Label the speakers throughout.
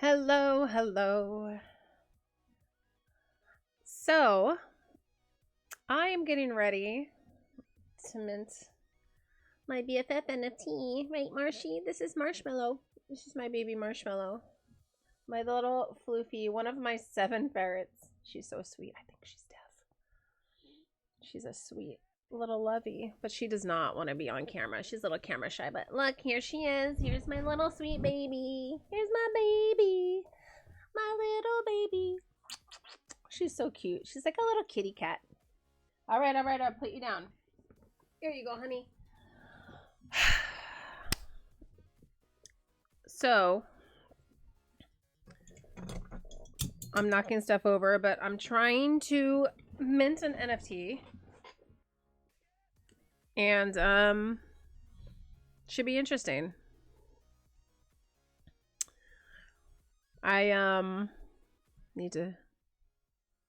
Speaker 1: Hello, hello. So, I am getting ready to mint my BFF NFT. Right, Marshy? This is Marshmallow. This is my baby Marshmallow. My little floofy, one of my 7 ferrets. She's so sweet. I think she's deaf. She's a sweet little lovey, but she does not want to be on camera. She's a little camera shy, but look, here she is. Here's my little sweet baby. Here's my baby. My little baby. She's so cute. She's like a little kitty cat. All right, I'll put you down. Here you go, honey. So, I'm knocking stuff over, but I'm trying to mint an NFT. And, should be interesting. I, need to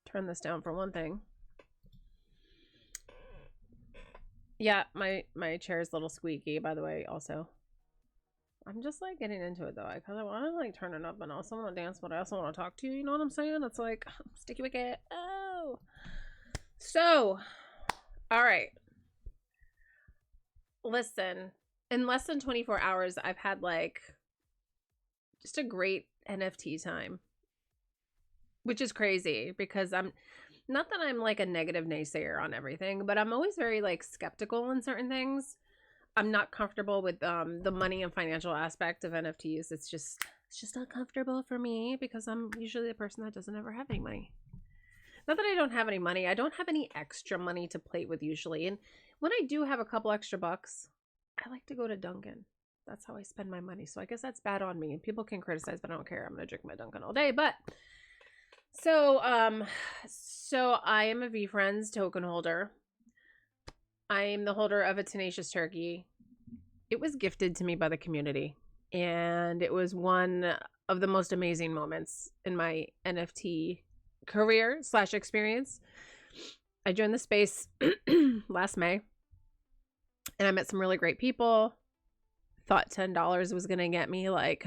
Speaker 1: turn this down for one thing. Yeah, my chair is a little squeaky, by the way, also. I'm just like getting into it though, because I want to like turn it up and also want to dance, but I also want to talk to you, you know what I'm saying? It's like sticky wicket. Oh. So, all right. Listen, in less than 24 hours, I've had like just a great NFT time. Which is crazy because I'm not that I'm like a negative naysayer on everything, but I'm always very like skeptical in certain things. I'm not comfortable with the money and financial aspect of NFTs. It's just uncomfortable for me because I'm usually the person that doesn't ever have any money. Not that I don't have any money. I don't have any extra money to play with usually. And when I do have a couple extra bucks, I like to go to Dunkin'. That's how I spend my money. So I guess that's bad on me. And people can criticize, but I don't care. I'm going to drink my Dunkin' all day. But so I am a VFriends token holder. I am the holder of a tenacious turkey. It was gifted to me by the community, and it was one of the most amazing moments in my NFT career / experience. I joined the space last May, and I met some really great people. Thought $10 was going to get me like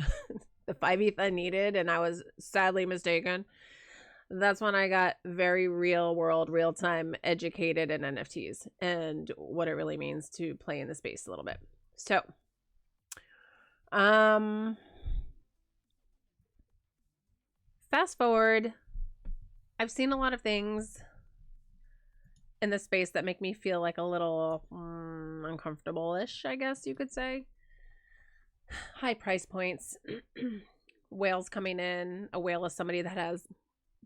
Speaker 1: the 5 ETH I needed, and I was sadly mistaken. That's when I got very real world, real time educated in NFTs and what it really means to play in the space a little bit. So, fast forward, I've seen a lot of things in the space that make me feel like a little uncomfortable-ish, I guess you could say. High price points, whales coming in. A whale is somebody that has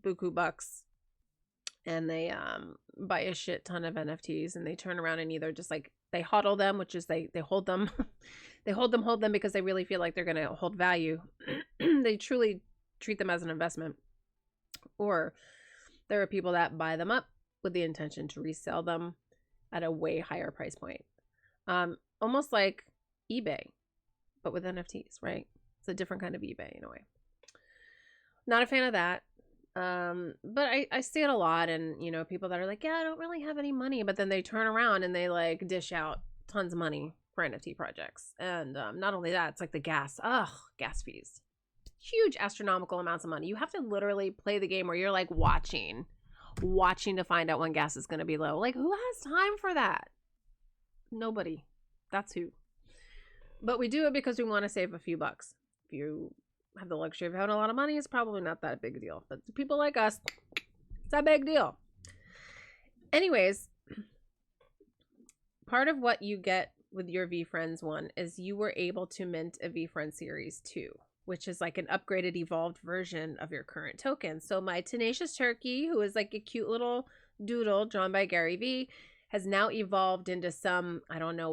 Speaker 1: buku bucks and they buy a shit ton of NFTs and they turn around and either just like they hodl them, which is they hold them they hold them because they really feel like they're going to hold value. They truly treat them as an investment, or there are people that buy them up with the intention to resell them at a way higher price point, almost like eBay but with NFTs, right? It's a different kind of eBay in a way. Not a fan of that. But I see it a lot, and you know, people that are like, yeah, I don't really have any money, but then they turn around and they like dish out tons of money for NFT projects. And not only that, it's like the gas fees, huge astronomical amounts of money. You have to literally play the game where you're like watching to find out when gas is going to be low. Like, who has time for that? Nobody. That's who. But we do it because we want to save a few bucks. If you have the luxury of having a lot of money, it's probably not that big a deal, but to people like us, it's a big deal. Anyways, part of what you get with your VFriends one is you were able to mint a VFriend series 2, which is like an upgraded, evolved version of your current token. So my tenacious turkey, who is like a cute little doodle drawn by Gary V, has now evolved into some, I don't know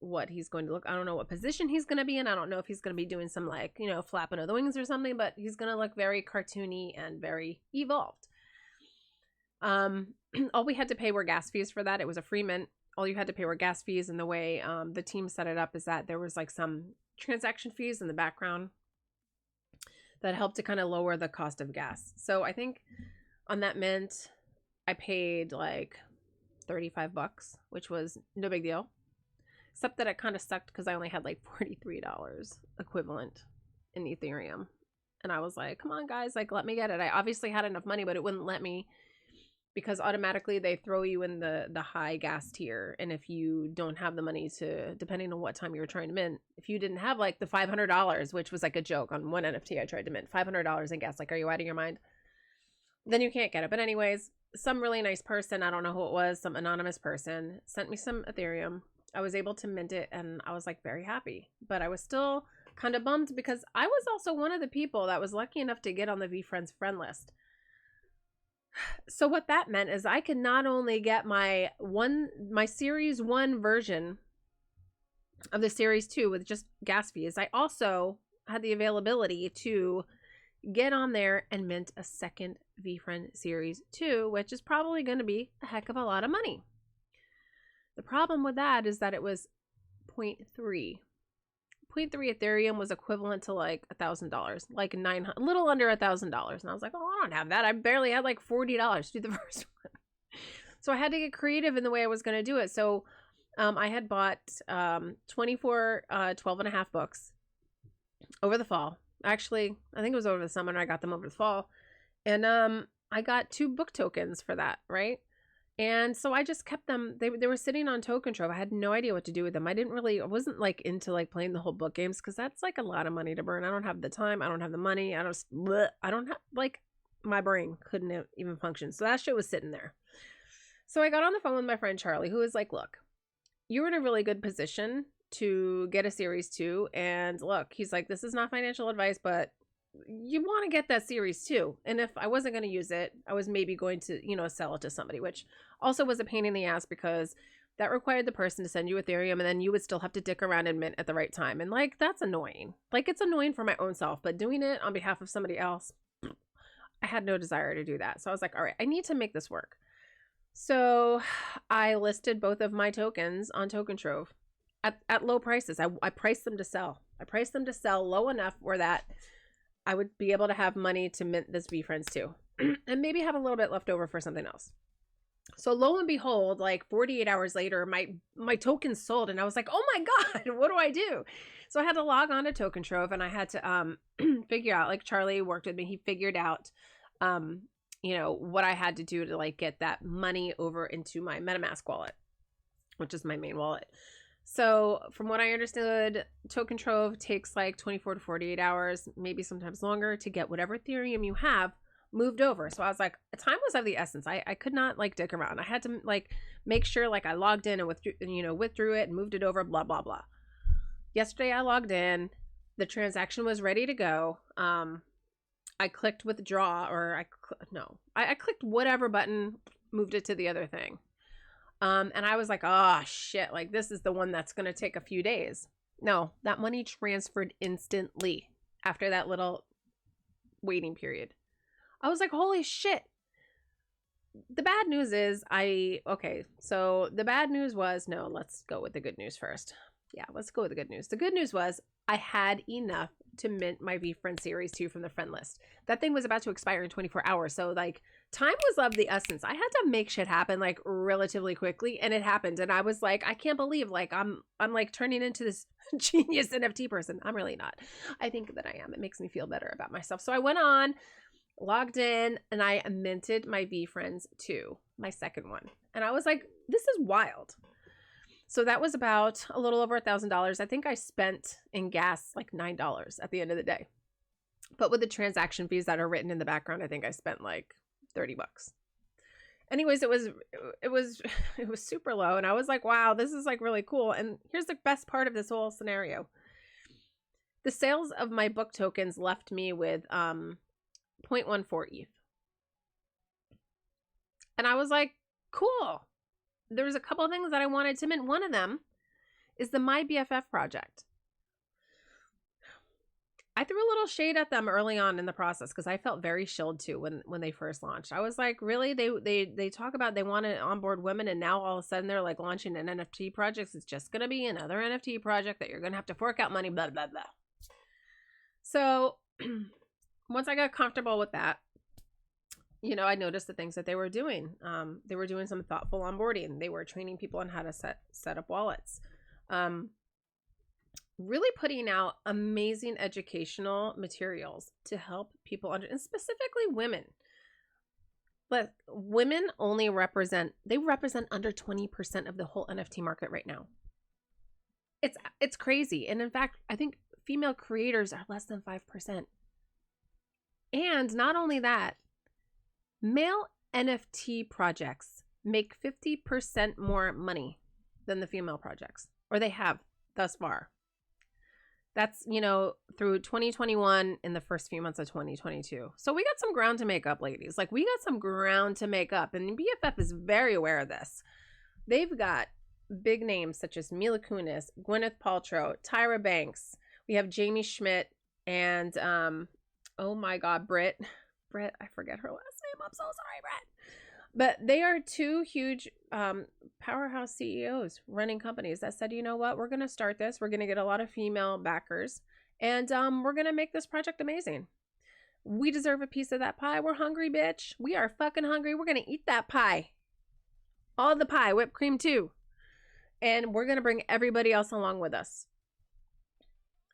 Speaker 1: what he's going to look. I don't know what position he's going to be in. I don't know if he's going to be doing some like, you know, flapping of the wings or something, but he's going to look very cartoony and very evolved. All we had to pay were gas fees for that. It was a free mint. All you had to pay were gas fees, and the way the team set it up is that there was like some transaction fees in the background that helped to kind of lower the cost of gas. So I think on that mint, I paid like $35, which was no big deal. Except that it kind of sucked because I only had like $43 equivalent in Ethereum. And I was like, come on, guys, like, let me get it. I obviously had enough money, but it wouldn't let me because automatically they throw you in the high gas tier. And if you don't have the money to, depending on what time you were trying to mint, if you didn't have like the $500, which was like a joke on one NFT I tried to mint, $500 in gas, like, are you out of your mind? Then you can't get it. But anyways, some really nice person, I don't know who it was, some anonymous person sent me some Ethereum. I was able to mint it and I was like very happy, but I was still kind of bummed because I was also one of the people that was lucky enough to get on the VFriends friend list. So what that meant is I could not only get my series 1 version of the series 2 with just gas fees, I also had the availability to get on there and mint a second VFriend series 2, which is probably going to be a heck of a lot of money. The problem with that is that it was 0.3. 0.3 Ethereum was equivalent to like $1,000, like a little under $1,000. And I was like, oh, I don't have that. I barely had like $40 to do the first one. So I had to get creative in the way I was going to do it. So I had bought 24 12.5 books over the fall. Actually, I think it was over the summer and I got them over the fall. And I got 2 book tokens for that, right? And so I just kept them. They were sitting on Token Trove. I had no idea what to do with them. I wasn't like into like playing the whole book games because that's like a lot of money to burn. I don't have the time. I don't have the money. I don't have, like, my brain couldn't even function. So that shit was sitting there. So I got on the phone with my friend Charlie, who was like, look, you're in a really good position to get a series 2. And look, he's like, this is not financial advice, but you want to get that series 2. And if I wasn't going to use it, I was maybe going to, sell it to somebody, which also was a pain in the ass because that required the person to send you Ethereum and then you would still have to dick around and mint at the right time. And like, that's annoying. Like, it's annoying for my own self, but doing it on behalf of somebody else, I had no desire to do that. So I was like, all right, I need to make this work. So I listed both of my tokens on Token Trove at low prices. I priced them to sell. I priced them to sell low enough where that I would be able to have money to mint this VFriends too, and maybe have a little bit left over for something else. So lo and behold, like 48 hours later, my tokens sold, and I was like, oh my God, what do I do? So I had to log on to Token Trove and I had to figure out, like, Charlie worked with me. He figured out, what I had to do to like get that money over into my MetaMask wallet, which is my main wallet. So from what I understood, Token Trove takes like 24 to 48 hours, maybe sometimes longer, to get whatever Ethereum you have moved over. So I was like, time was of the essence. I could not like dick around. I had to like make sure like I logged in and withdrew it and moved it over, blah, blah, blah. Yesterday I logged in. The transaction was ready to go. I clicked withdraw, or I clicked whatever button, moved it to the other thing. And I was like, oh shit, like this is the one that's going to take a few days. No, that money transferred instantly after that little waiting period. I was like, holy shit. The bad news is so the bad news was, no, let's go with the good news first. Yeah, let's go with the good news. The good news was I had enough to mint my VFriend series 2 from the friend list. That thing was about to expire in 24 hours. So like, time was of the essence. I had to make shit happen like relatively quickly, and it happened. And I was like, I can't believe like I'm like turning into this genius NFT person. I'm really not. I think that I am. It makes me feel better about myself. So I went on, logged in, and I minted my VFriends 2, my second one. And I was like, this is wild. So that was about a little over $1,000. I think I spent in gas like $9 at the end of the day. But with the transaction fees that are written in the background, I think I spent like $30. Anyways, it was super low, and I was like, wow, this is like really cool. And here's the best part of this whole scenario. The sales of my book tokens left me with 0.14 ETH. And I was like, cool. There was a couple of things that I wanted to mint. One of them is the My BFF project. I threw a little shade at them early on in the process because I felt very shilled too when they first launched. I was like, really? They talk about they want to onboard women, and now all of a sudden they're like launching an NFT project. It's just going to be another NFT project that you're going to have to fork out money, blah, blah, blah. So once I got comfortable with that, I noticed the things that they were doing. They were doing some thoughtful onboarding. They were training people on how to set up wallets. really putting out amazing educational materials to help people and specifically women. But women only represent under 20% of the whole NFT market right now. It's crazy. And in fact, I think female creators are less than 5%. And not only that, male NFT projects make 50% more money than the female projects, or they have thus far. That's, through 2021 in the first few months of 2022. So we got some ground to make up, ladies. Like, we got some ground to make up. And BFF is very aware of this. They've got big names such as Mila Kunis, Gwyneth Paltrow, Tyra Banks. We have Jamie Schmidt and, oh my God, Britt, I forget her last name. I'm so sorry, Britt. But they are two huge powerhouse CEOs running companies that said, you know what, we're going to start this. We're going to get a lot of female backers, and we're going to make this project amazing. We deserve a piece of that pie. We're hungry, bitch. We are fucking hungry. We're going to eat that pie. All the pie, whipped cream too. And we're going to bring everybody else along with us.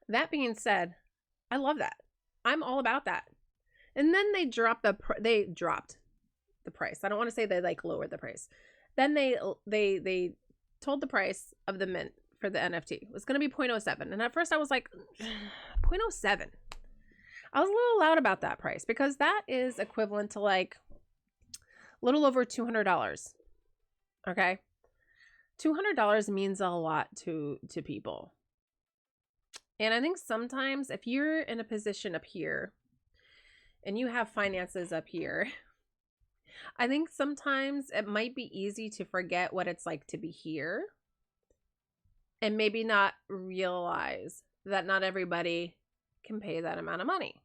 Speaker 1: That being said, I love that. I'm all about that. And then they dropped the price. I don't want to say they lowered the price. Then they told the price of the mint for the NFT. It was going to be 0.07. And at first I was like, 0.07. I was a little loud about that price because that is equivalent to a little over $200. Okay? $200 means a lot to people. And I think sometimes if you're in a position up here and you have finances up here, I think sometimes it might be easy to forget what it's like to be here and maybe not realize that not everybody can pay that amount of money.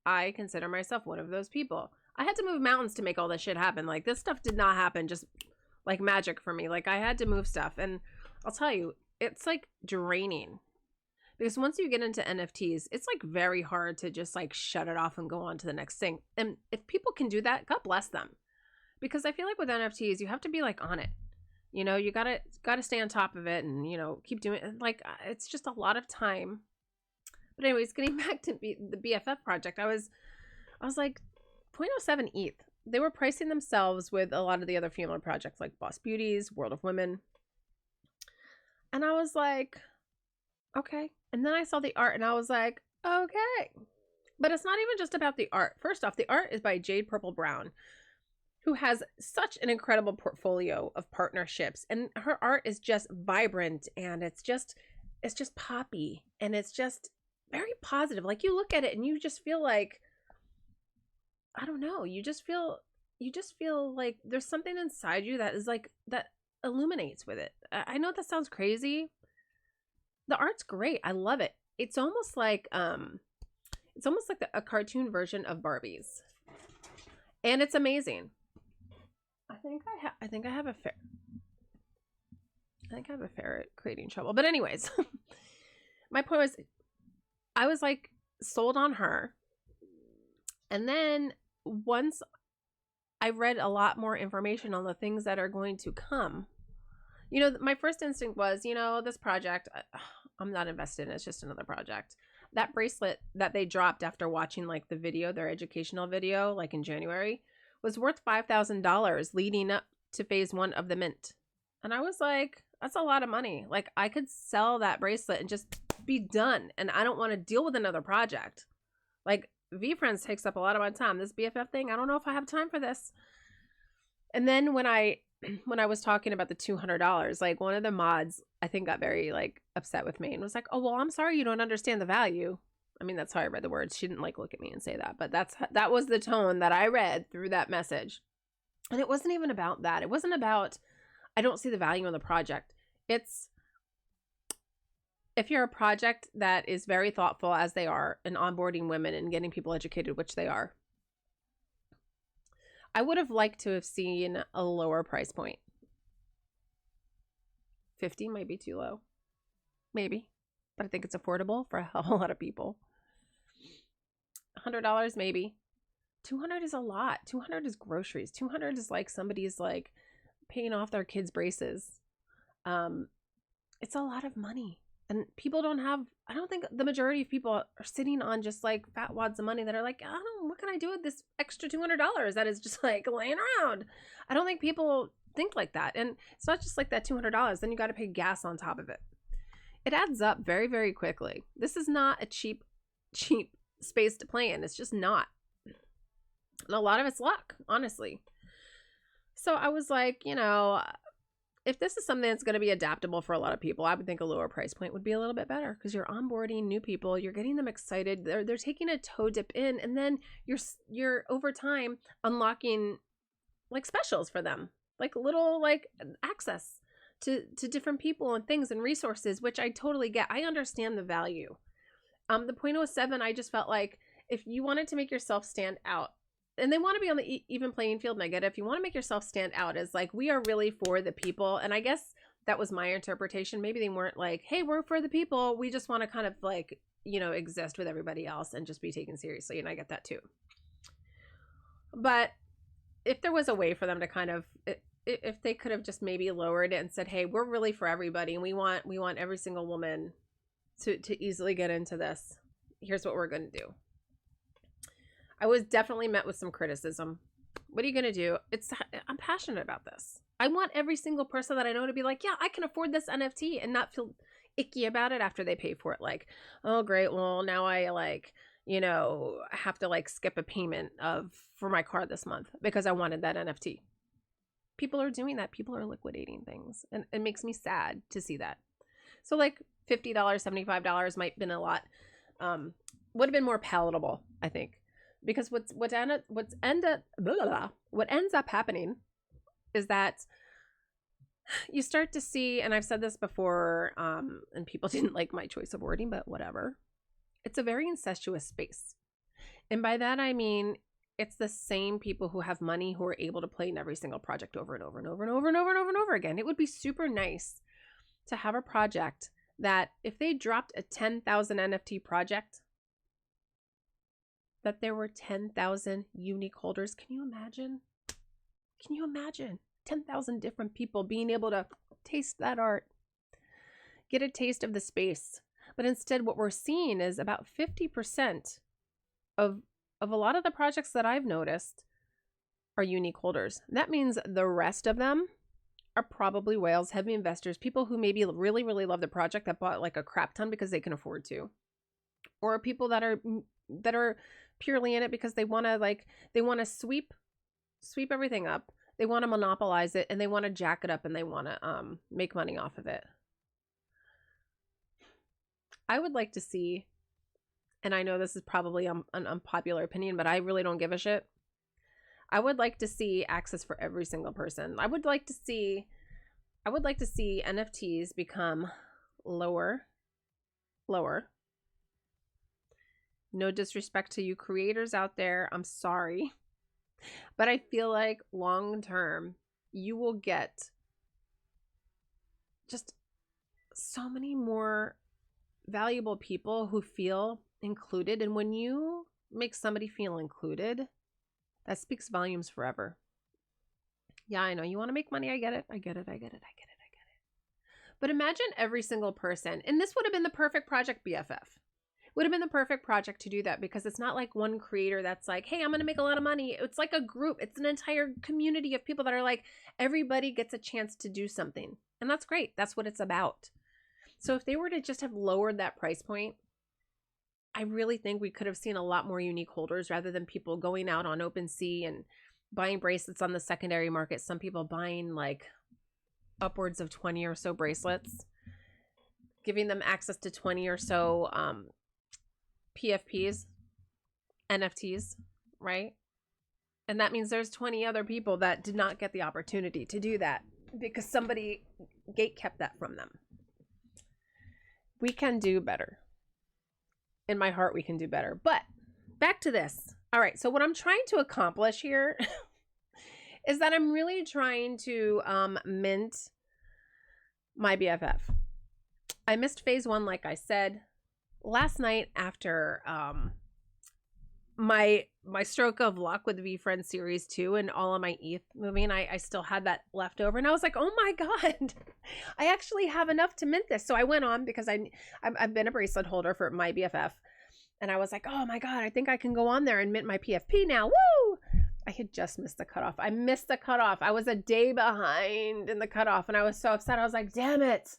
Speaker 1: I consider myself one of those people. I had to move mountains to make all this shit happen. Like, this stuff did not happen just like magic for me. Like, I had to move stuff. And I'll tell you, it's draining. Because once you get into NFTs, it's very hard to just shut it off and go on to the next thing. And if people can do that, God bless them. Because I feel like with NFTs, you have to be on it. You gotta stay on top of it and, keep doing it. It's just a lot of time. But anyways, getting back to the BFF project, I was like 0.07 ETH. They were pricing themselves with a lot of the other female projects like Boss Beauties, World of Women. And I was like, okay. And then I saw the art and I was like, okay. But it's not even just about the art. First off, the art is by Jade Purple Brown, who has such an incredible portfolio of partnerships. And her art is just vibrant and it's just poppy and it's just very positive. You look at it and you just feel like, I don't know, you just feel like there's something inside you that is that illuminates with it. I know that sounds crazy. The art's great. I love it. It's almost like a cartoon version of Barbie's, and it's amazing. I think I have a ferret creating trouble. But anyways, my point was, I was sold on her, and then once I read a lot more information on the things that are going to come, my first instinct was, this project, I'm not invested in. It's just another project. That bracelet that they dropped after watching the video, their educational video, in January, was worth $5,000 leading up to phase 1 of the mint. And I was like, that's a lot of money. I could sell that bracelet and just be done. And I don't want to deal with another project. VFriends takes up a lot of my time. This BFF thing, I don't know if I have time for this. And then when I was talking about the $200, one of the mods, I think, got very upset with me and was like, oh, well, I'm sorry you don't understand the value. I mean, that's how I read the words. She didn't look at me and say that, but that was the tone that I read through that message. And it wasn't even about that. It wasn't about, I don't see the value in the project. It's, if you're a project that is very thoughtful, as they are, in onboarding women and getting people educated, which they are, I would have liked to have seen a lower price point. 50 might be too low. Maybe. But I think it's affordable for a whole lot of people. $100 maybe. 200 is a lot. 200 is groceries. 200 is somebody's paying off their kids' braces. It's a lot of money. And people don't have, I don't think the majority of people are sitting on just like fat wads of money that are like, I don't know, what can I do with this extra $200 that is just like laying around? I don't think people think like that. And it's not just like that $200, then you got to pay gas on top of it. It adds up very, very quickly. This is not a cheap space to play in. It's just not. And a lot of it's luck, honestly. So I was like, you know, if this is something that's going to be adaptable for a lot of people, I would think a lower price point would be a little bit better, because you're onboarding new people, you're getting them excited, they're taking a toe dip in, and then you're over time unlocking like specials for them, like little like access to different people and things and resources, which I totally get. I understand the value. The 0.07, I just felt like if you wanted to make yourself stand out, and they want to be on the even playing field, and I get it. If you want to make yourself stand out as like, we are really for the people. And I guess that was my interpretation. Maybe they weren't like, hey, we're for the people. We just want to kind of like, you know, exist with everybody else and just be taken seriously. And I get that too. But if there was a way for them to kind of, if they could have just maybe lowered it and said, hey, we're really for everybody, and we want every single woman to easily get into this. Here's what we're going to do. I was definitely met with some criticism. What are you going to do? I'm passionate about this. I want every single person that I know to be like, yeah, I can afford this NFT, and not feel icky about it after they pay for it. Like, oh, great. Well, now I like, you know, have to like skip a payment for my car this month because I wanted that NFT. People are doing that. People are liquidating things. And it makes me sad to see that. So like $50, $75 might have been a lot. Would have been more palatable, I think. Because what ends up happening is that you start to see, and I've said this before, and people didn't like my choice of wording, but whatever. It's a very incestuous space. And by that, I mean, it's the same people who have money who are able to play in every single project over and over and over and over and over and over and over again. It would be super nice to have a project that if they dropped a 10,000 NFT project, that there were 10,000 unique holders. Can you imagine? Can you imagine 10,000 different people being able to taste that art, get a taste of the space? But instead, what we're seeing is about 50% of a lot of the projects that I've noticed are unique holders. That means the rest of them are probably whales, heavy investors, people who maybe really, really love the project that bought like a crap ton because they can afford to, or people that are purely in it because they want to sweep everything up. They want to monopolize it, and they want to jack it up, and they want to make money off of it. I would like to see, and I know this is probably an unpopular opinion, but I really don't give a shit. I would like to see access for every single person. I would like to see NFTs become lower. No disrespect to you creators out there. I'm sorry. But I feel like long term, you will get just so many more valuable people who feel included. And when you make somebody feel included, that speaks volumes forever. Yeah, I know you want to make money. I get it. But imagine every single person, and this would have been the perfect project, BFF. Would have been the perfect project to do that, because it's not like one creator that's like, hey, I'm going to make a lot of money. It's like a group. It's an entire community of people that are like, everybody gets a chance to do something. And that's great. That's what it's about. So if they were to just have lowered that price point, I really think we could have seen a lot more unique holders rather than people going out on OpenSea and buying bracelets on the secondary market. Some people buying like upwards of 20 or so bracelets, giving them access to 20 or so PFPs, NFTs, right? And that means there's 20 other people that did not get the opportunity to do that because somebody gatekept that from them. We can do better. In my heart, we can do better. But back to this. All right. So what I'm trying to accomplish here is that I'm really trying to mint my BFF. I missed phase 1, like I said. Last night after my my stroke of luck with V Friends Series 2 and all of my ETH moving, I still had that left over. And I was like, oh my God, I actually have enough to mint this. So I went on because I've been a bracelet holder for my BFF. And I was like, oh my God, I think I can go on there and mint my PFP now. Woo! I had just missed the cutoff. I missed the cutoff. I was a day behind in the cutoff. And I was so upset. I was like, damn it.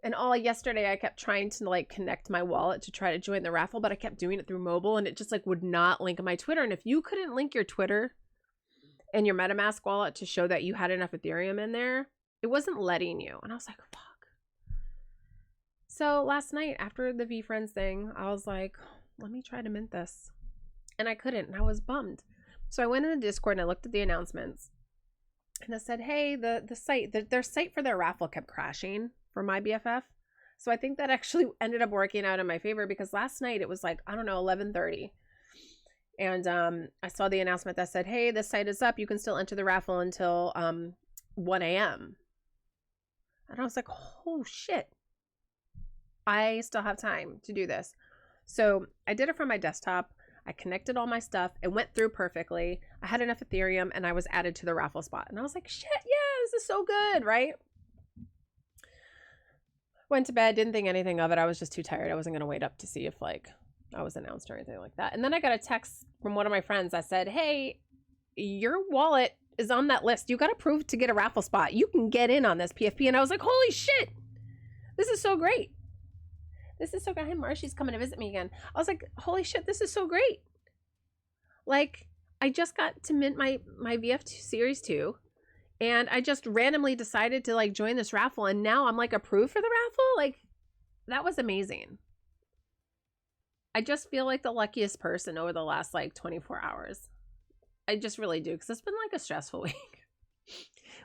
Speaker 1: And all yesterday, I kept trying to like connect my wallet to try to join the raffle, but I kept doing it through mobile and it just like would not link my Twitter. And if you couldn't link your Twitter and your MetaMask wallet to show that you had enough Ethereum in there, it wasn't letting you. And I was like, fuck. So last night after the V Friends thing, I was like, let me try to mint this. And I couldn't, and I was bummed. So I went in the Discord and I looked at the announcements and I said, hey, the site, their site for their raffle kept crashing for my BFF. So I think that actually ended up working out in my favor because last night it was like, I don't know, 11:30. And I saw the announcement that said, hey, this site is up. You can still enter the raffle until 1 a.m. And I was like, oh shit. I still have time to do this. So I did it from my desktop. I connected all my stuff. It went through perfectly. I had enough Ethereum and I was added to the raffle spot. And I was like, shit, yeah, this is so good, right? Went to bed, didn't think anything of it. I was just too tired. I wasn't going to wait up to see if like I was announced or anything like that. And then I got a text from one of my friends that said, hey, your wallet is on that list. You got approved to get a raffle spot. You can get in on this PFP. And I was like, holy shit, this is so great. This is so good. Hey, Marshy's coming to visit me again. I was like, holy shit, this is so great. Like, I just got to mint my VF Series 2. And I just randomly decided to like join this raffle. And now I'm like approved for the raffle. Like, that was amazing. I just feel like the luckiest person over the last like 24 hours. I just really do. Because it's been like a stressful week.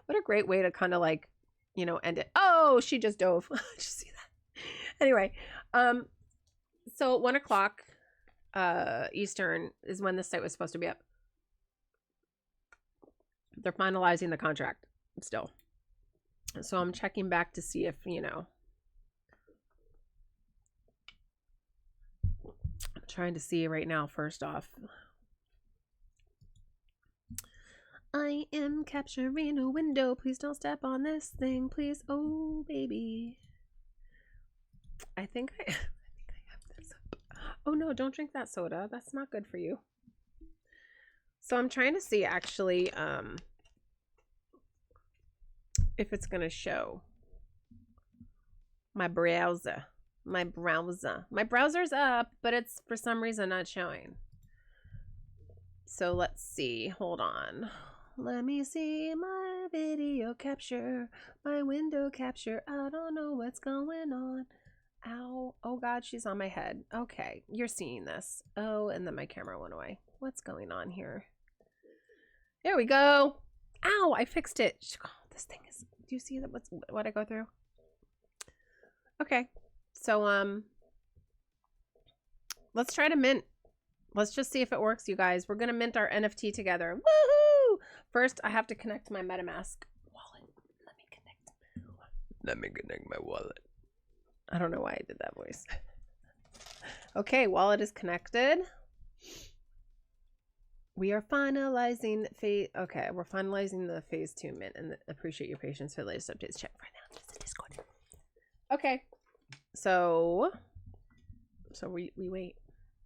Speaker 1: What a great way to kind of like, you know, end it. Oh, she just dove. Did you see that? Anyway, so 1 o'clock Eastern is when the site was supposed to be up. They're finalizing the contract still. So I'm checking back to see if, you know, I'm trying to see right now, first off. I am capturing a window. Please don't step on this thing, please. Oh, baby. I think I have this up. Oh no, don't drink that soda. That's not good for you. So I'm trying to see actually if it's going to show my browser. My browser's up, but it's for some reason not showing. So let's see. Hold on. Let me see my video capture, my window capture. I don't know what's going on. Ow. Oh God, she's on my head. Okay, you're seeing this. Oh, and then my camera went away. What's going on here? There we go. Ow, I fixed it. Oh, this thing is, do you see that what I go through? Okay. So let's try to mint. Let's just see if it works, you guys. We're going to mint our NFT together. Woohoo! First, I have to connect my MetaMask wallet. Let me connect my wallet. I don't know why I did that voice. Okay, wallet is connected. We are finalizing phase. Okay, we're finalizing the phase 2 mint and appreciate your patience for the latest updates. Check right now. Just the Discord. Okay, so we wait.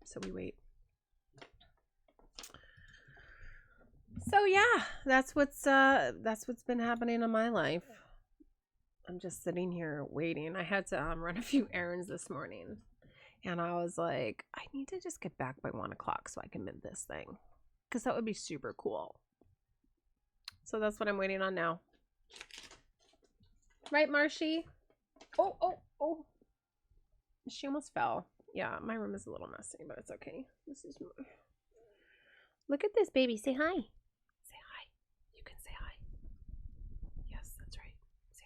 Speaker 1: So we wait. So yeah, that's what's been happening in my life. I'm just sitting here waiting. I had to run a few errands this morning, and I was like, I need to just get back by 1 o'clock so I can mint this thing, because that would be super cool. So that's what I'm waiting on now. Right, Marshy? Oh! She almost fell. Yeah, my room is a little messy, but it's okay. This is. Look at this baby. Say hi. Say hi. You can say hi. Yes, that's right. Say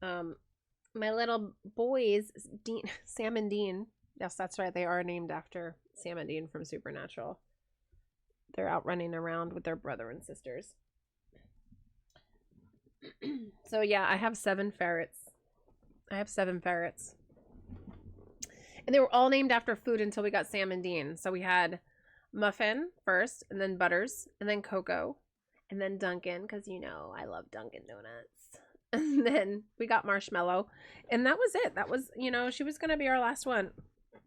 Speaker 1: hello. My little boys, Dean, Sam and Dean. Yes, that's right. They are named after Sam and Dean from Supernatural. They're out running around with their brother and sisters. So yeah, I have 7 ferrets. And they were all named after food until we got Sam and Dean. So we had Muffin first, and then Butters, and then Coco, and then Dunkin', because you know I love Dunkin' Donuts. And then we got Marshmallow, and that was it. That was, you know, she was gonna be our last one.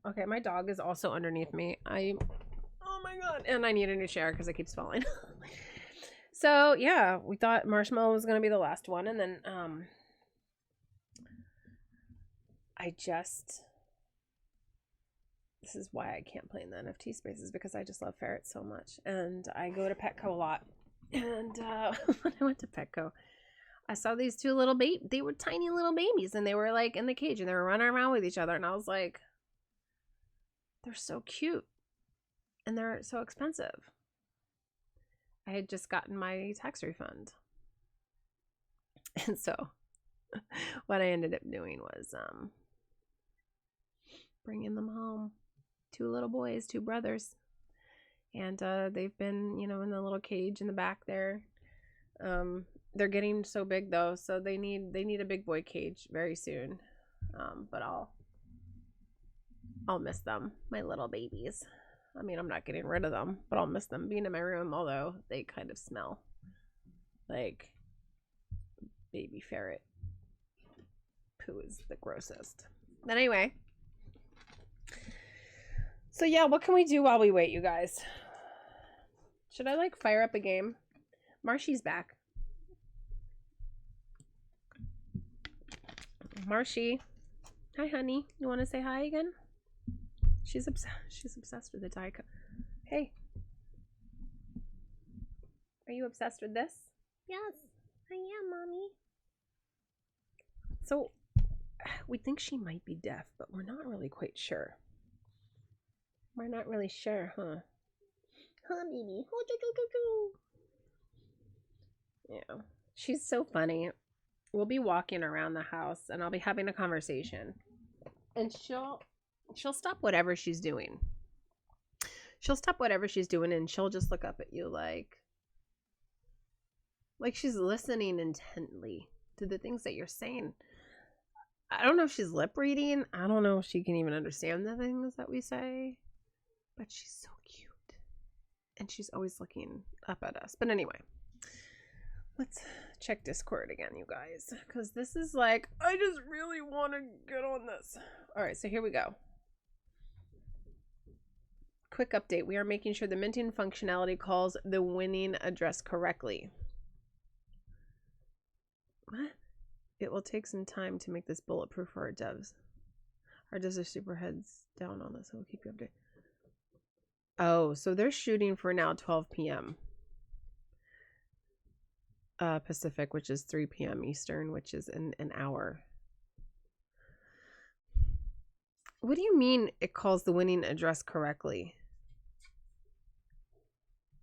Speaker 1: Okay, my dog is also underneath me. Oh my god, and I need a new chair because it keeps falling. So yeah, we thought Marshmallow was gonna be the last one, and then this is why I can't play in the NFT spaces, because I just love ferrets so much, and I go to Petco a lot. And when I went to Petco, I saw these two little they were tiny little babies, and they were like in the cage, and they were running around with each other, and I was like, they're so cute, and they're so expensive. I had just gotten my tax refund, and so what I ended up doing was bringing them home. Two little boys, two brothers, and they've been, you know, in the little cage in the back there. They're getting so big though, so they need a big boy cage very soon. But I'll miss them, my little babies. I mean, I'm not getting rid of them, but I'll miss them being in my room, although they kind of smell like baby ferret poo is the grossest. But anyway, so yeah, what can we do while we wait, you guys? Should I like fire up a game? Marshy's back. Marshy. Hi, honey. You want to say hi again? She's obsessed with the Diet Coke. Hey. Are you obsessed with this? Yes, I am, Mommy. So, we think she might be deaf, but we're not really quite sure. We're not really sure, huh? Huh, baby? Yeah. She's so funny. We'll be walking around the house, and I'll be having a conversation. And she'll stop whatever she's doing. She'll stop whatever she's doing, and she'll just look up at you like she's listening intently to the things that you're saying. I don't know if she's lip reading. I don't know if she can even understand the things that we say. But she's so cute. And she's always looking up at us. But anyway, let's check Discord again, you guys. Because this is like, I just really want to get on this. All right, so here we go. Quick update. We are making sure the minting functionality calls the winning address correctly. What? It will take some time to make this bulletproof for our devs. Our devs are super heads down on this, so we'll keep you updated. Oh, so they're shooting for now 12 p.m. Pacific, which is 3 p.m. Eastern, which is in an hour. What do you mean it calls the winning address correctly?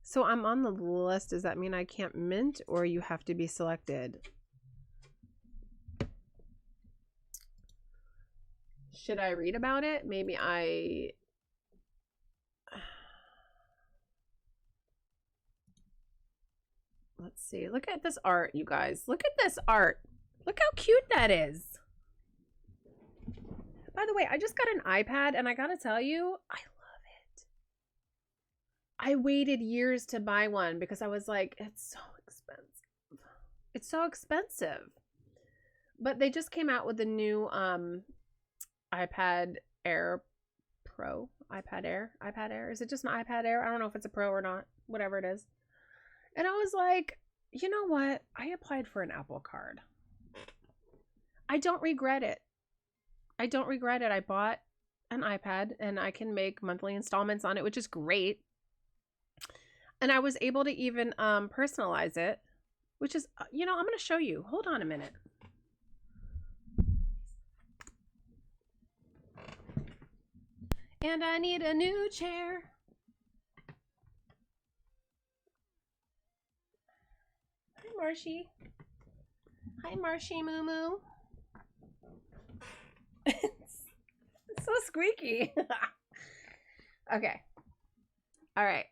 Speaker 1: So I'm on the list. Does that mean I can't mint, or you have to be selected? Should I read about it? Maybe I... Let's see. Look at this art, you guys. Look at this art. Look how cute that is. By the way, I just got an iPad, and I gotta tell you, I love it. I waited years to buy one because I was like, it's so expensive. It's so expensive. But they just came out with the new iPad Air Pro. iPad Air. Is it just an iPad Air? I don't know if it's a Pro or not. Whatever it is. And I was like, you know what? I applied for an Apple Card. I don't regret it. I don't regret it. I bought an iPad, and I can make monthly installments on it, which is great. And I was able to even personalize it, which is, you know, I'm going to show you. Hold on a minute. And I need a new chair. Hi, Marshy. Hi, Marshy Moo Moo. It's so squeaky. Okay. All right.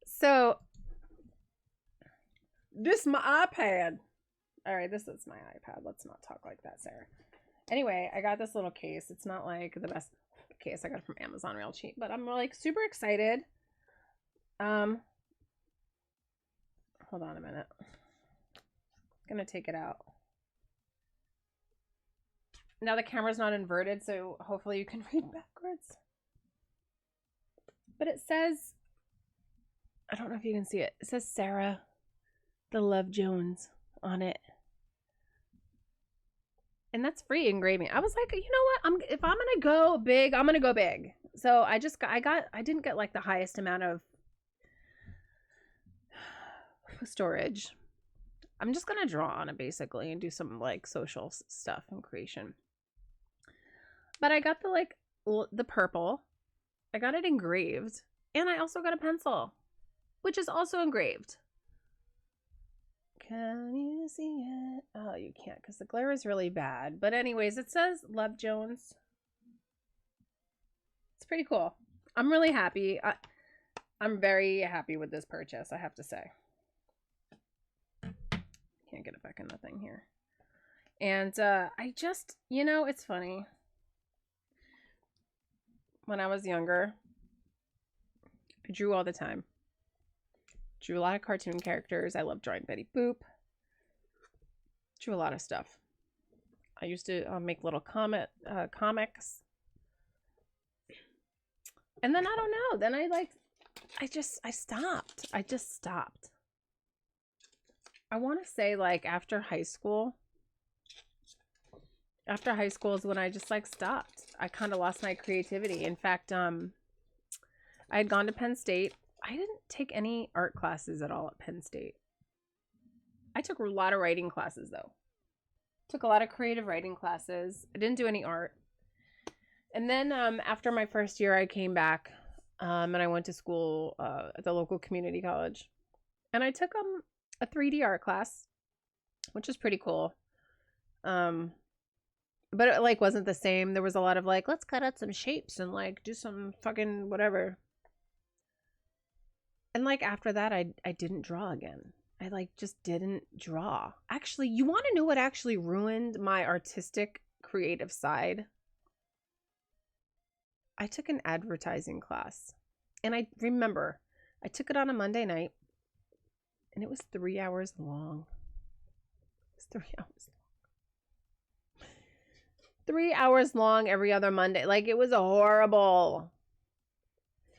Speaker 1: So, this is my iPad. All right, this is my iPad. Let's not talk like that, Sarah. Anyway, I got this little case. It's not like the best case. I got it from Amazon real cheap, but I'm like super excited. Hold on a minute. I'm gonna take it out. Now the camera's not inverted, so hopefully you can read backwards. But it says, I don't know if you can see it. It says Sarah the Love Jones on it. And that's free engraving. I was like, you know what? If I'm gonna go big, I'm gonna go big. So I didn't get like the highest amount of storage. I'm just gonna draw on it basically and do some like social stuff and creation. But I got the purple. I got it engraved, and I also got a pencil, which is also engraved. Can you see it? Oh, you can't because the glare is really bad. But anyways, it says Love Jones. It's pretty cool. I'm really happy. I'm very happy with this purchase, I have to say. Can't get it back in the thing here. And I just, it's funny. When I was younger, I drew all the time. Drew a lot of cartoon characters. I loved drawing Betty Boop. Drew a lot of stuff. I used to make little comics. And then I don't know. Then I stopped. I just stopped. I want to say like after high school. After high school is when I just like stopped. I kind of lost my creativity. In fact, I had gone to Penn State. I didn't take any art classes at all at Penn State. I took a lot of writing classes though. Took a lot of creative writing classes. I didn't do any art. And then after my first year, I came back and I went to school at the local community college. And I took a 3D art class, which is pretty cool. But it like wasn't the same. There was a lot of like, let's cut out some shapes and like do some fucking whatever. And like after that, I didn't draw again. I like just didn't draw. Actually, you want to know what actually ruined my artistic creative side? I took an advertising class. And I remember I took it on a Monday night. And it was 3 hours long. It was 3 hours long. 3 hours long every other Monday. Like, it was horrible.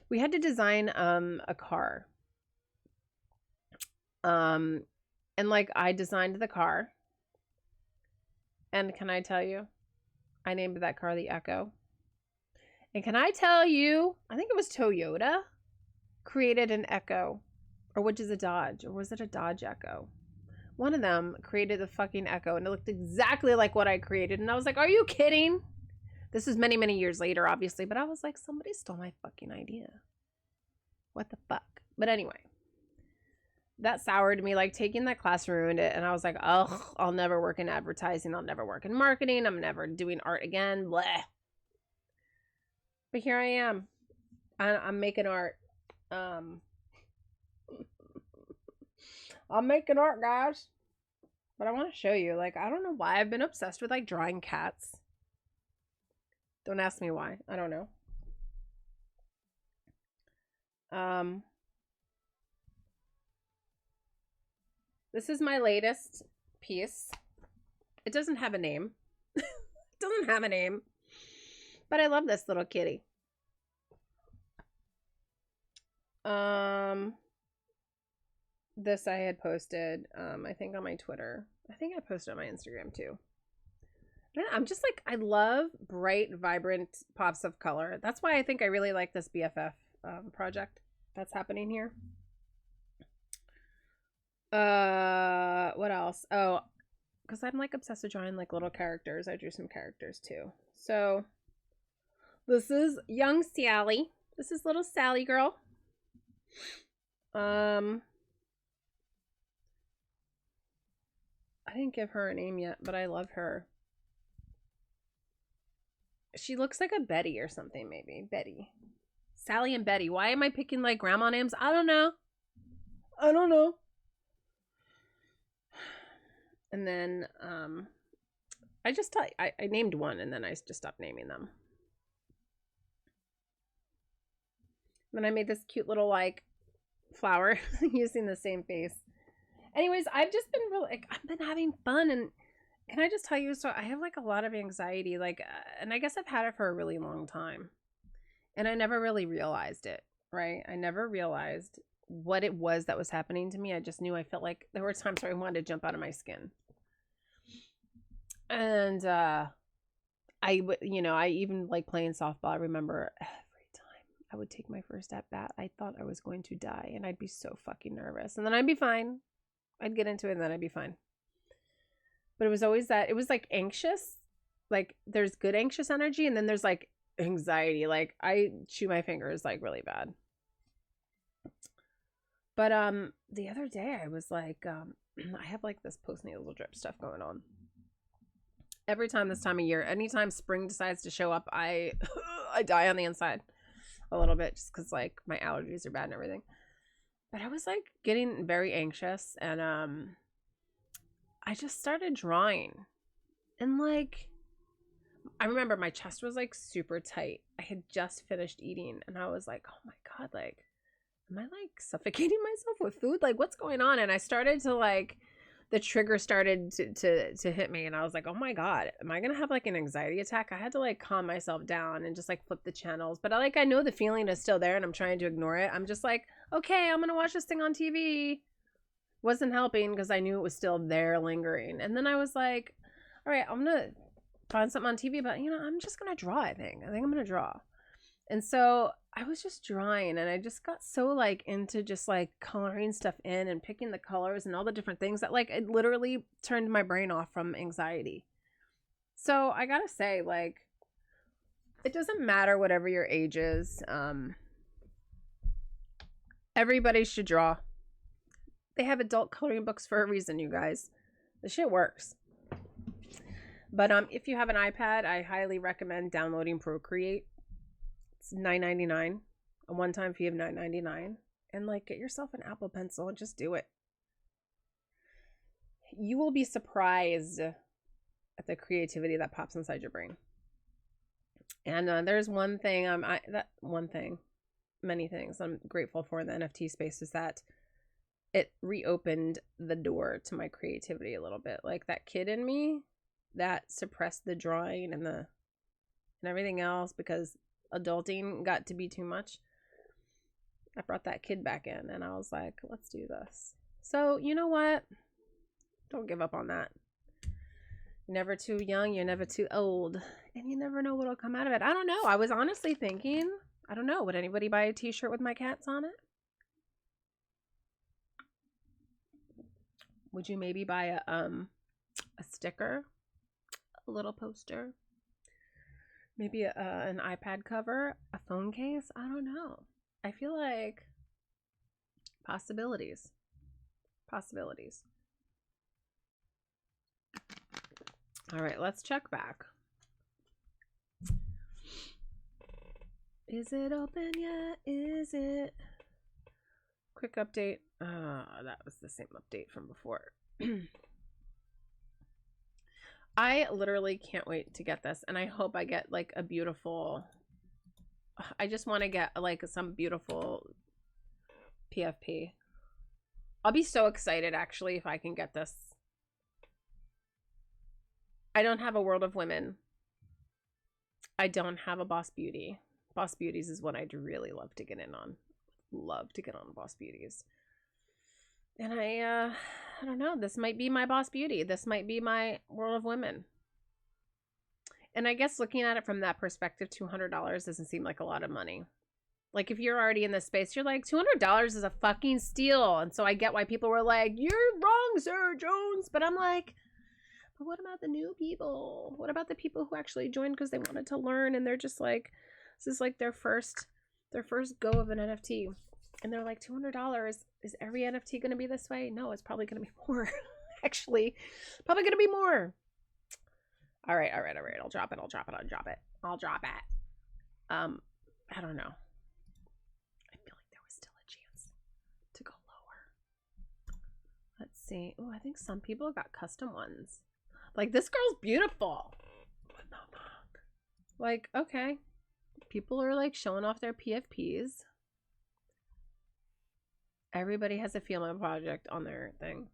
Speaker 1: We had to design a car. And like I designed the car. And can I tell you? I named that car the Echo. And can I tell you, I think it was Toyota created an Echo. Or which is a Dodge. Or was it a Dodge Echo? One of them created the fucking Echo. And it looked exactly like what I created. And I was like, are you kidding? This is many, many years later, obviously. But I was like, somebody stole my fucking idea. What the fuck? But anyway. That soured me. Like, taking that class ruined it. And I was like, ugh, I'll never work in advertising. I'll never work in marketing. I'm never doing art again. Bleh. But here I am. I'm making art. I'm making art, guys. But I want to show you. Like, I don't know why I've been obsessed with, like, drawing cats. Don't ask me why. I don't know. This is my latest piece. It doesn't have a name. It doesn't have a name. But I love this little kitty. This I had posted, I think on my Twitter. I think I posted on my Instagram too. I'm just like, I love bright, vibrant pops of color. That's why I think I really like this BFF project that's happening here. What else? Oh, because I'm like obsessed with drawing like little characters. I drew some characters too. So this is young Sally. This is little Sally girl. I didn't give her a name yet, but I love her. She looks like a Betty or something, maybe. Betty. Sally and Betty. Why am I picking like grandma names? I don't know. I don't know. And then I named one and then I just stopped naming them. Then I made this cute little like flower using the same face. Anyways, I've just been really like, I've been having fun, and can I just tell you, so I have like a lot of anxiety, like and I guess I've had it for a really long time. And I never really realized it, right? I never realized what it was that was happening to me. I just knew I felt like there were times where I wanted to jump out of my skin. And I would, I even like playing softball. I remember every time I would take my first at bat, I thought I was going to die and I'd be so fucking nervous. And then I'd be fine. I'd get into it and then I'd be fine. But it was always that, it was like anxious. Like there's good anxious energy and then there's like anxiety. Like I chew my fingers like really bad. But the other day I was like I have like this postnatal drip stuff going on. Every time this time of year, anytime spring decides to show up, I die on the inside a little bit just because like my allergies are bad and everything. But I was like getting very anxious and I just started drawing. And like I remember my chest was like super tight. I had just finished eating and I was like, oh my God, like, am I like suffocating myself with food? Like what's going on? And I started to like, the trigger started to hit me and I was like, oh my God, am I gonna have like an anxiety attack? I had to like calm myself down and just like flip the channels. But I know the feeling is still there and I'm trying to ignore it. I'm just like, okay, I'm gonna watch this thing on TV. Wasn't helping because I knew it was still there lingering. And then I was like, all right, I'm gonna find something on TV, but I'm just gonna draw. I think I'm gonna draw. And so I was just drawing and I just got so like into just like coloring stuff in and picking the colors and all the different things that like it literally turned my brain off from anxiety. So I gotta say, like, it doesn't matter whatever your age is. Everybody should draw. They have adult coloring books for a reason, you guys. The shit works. But if you have an iPad, I highly recommend downloading Procreate. It's $9.99, a one-time fee of $9.99, and like get yourself an Apple Pencil and just do it. You will be surprised at the creativity that pops inside your brain. And there's one thing many things I'm grateful for in the NFT space is that it reopened the door to my creativity a little bit. Like that kid in me that suppressed the drawing and everything else because adulting got to be too much. I brought that kid back in and I was like, let's do this. So you know what? Don't give up on that. You're never too young, you're never too old, and you never know what'll come out of it. I don't know. I was honestly thinking, I don't know, would anybody buy a t-shirt with my cats on it? Would you maybe buy a sticker, a little poster, maybe an iPad cover, a phone case? I don't know. I feel like possibilities. All right, let's check back. Is it open yet? Is it? Quick update. That was the same update from before. I literally can't wait to get this, and I hope I get like a beautiful, I just want to get like some beautiful PFP. I'll be so excited actually if I can get this. I don't have a World of Women. I don't have a Boss Beauty. Boss Beauties is what I'd really love to get in on. Love to get on Boss Beauties. And I don't know, this might be my Boss Beauty. This might be my World of Women. And I guess looking at it from that perspective, $200 doesn't seem like a lot of money. Like if you're already in this space, you're like, $200 is a fucking steal. And so I get why people were like, you're wrong, Sarah Jones. But I'm like, but what about the new people? What about the people who actually joined because they wanted to learn and they're just like, this is like their first go of an NFT. And they're like, $200, is every NFT going to be this way? No, it's probably going to be more. Actually, probably going to be more. All right. I'll drop it. I don't know. I feel like there was still a chance to go lower. Let's see. Oh, I think some people got custom ones. Like, this girl's beautiful. Like, okay. People are like showing off their PFPs. Everybody has a female project on their thing.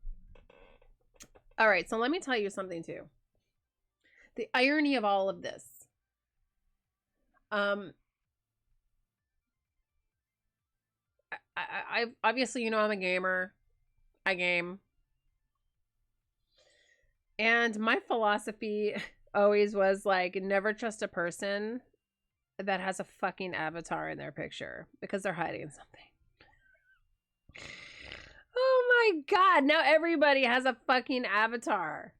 Speaker 1: All right, so let me tell you something too. The irony of all of this. I obviously, you know, I'm a gamer. I game. And my philosophy always was like, never trust a person that has a fucking avatar in their picture because they're hiding something. Oh my God. Now everybody has a fucking avatar.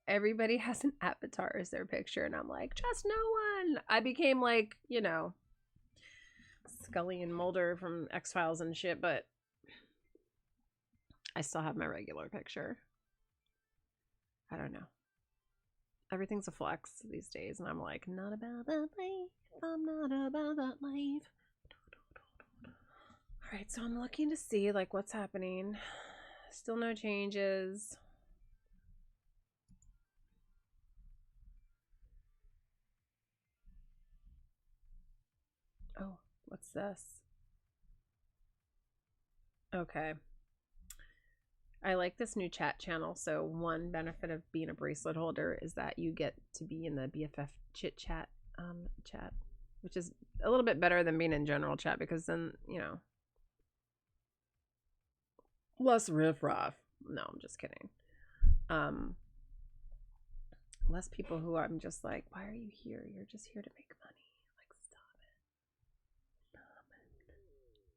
Speaker 1: Everybody has an avatar as their picture. And I'm like, trust no one. I became like, you know, Scully and Mulder from X-Files and shit, but I still have my regular picture. I don't know. Everything's a flex these days, and I'm like, not about that life. I'm not about that life. All right, so I'm looking to see like what's happening. Still no changes. Oh, what's this? Okay. I like this new chat channel. So one benefit of being a bracelet holder is that you get to be in the BFF chit chat chat, which is a little bit better than being in general chat because then, you know, less riffraff. No, I'm just kidding. Less people who I'm just like, why are you here? You're just here to make money. Like, stop it. Stop it.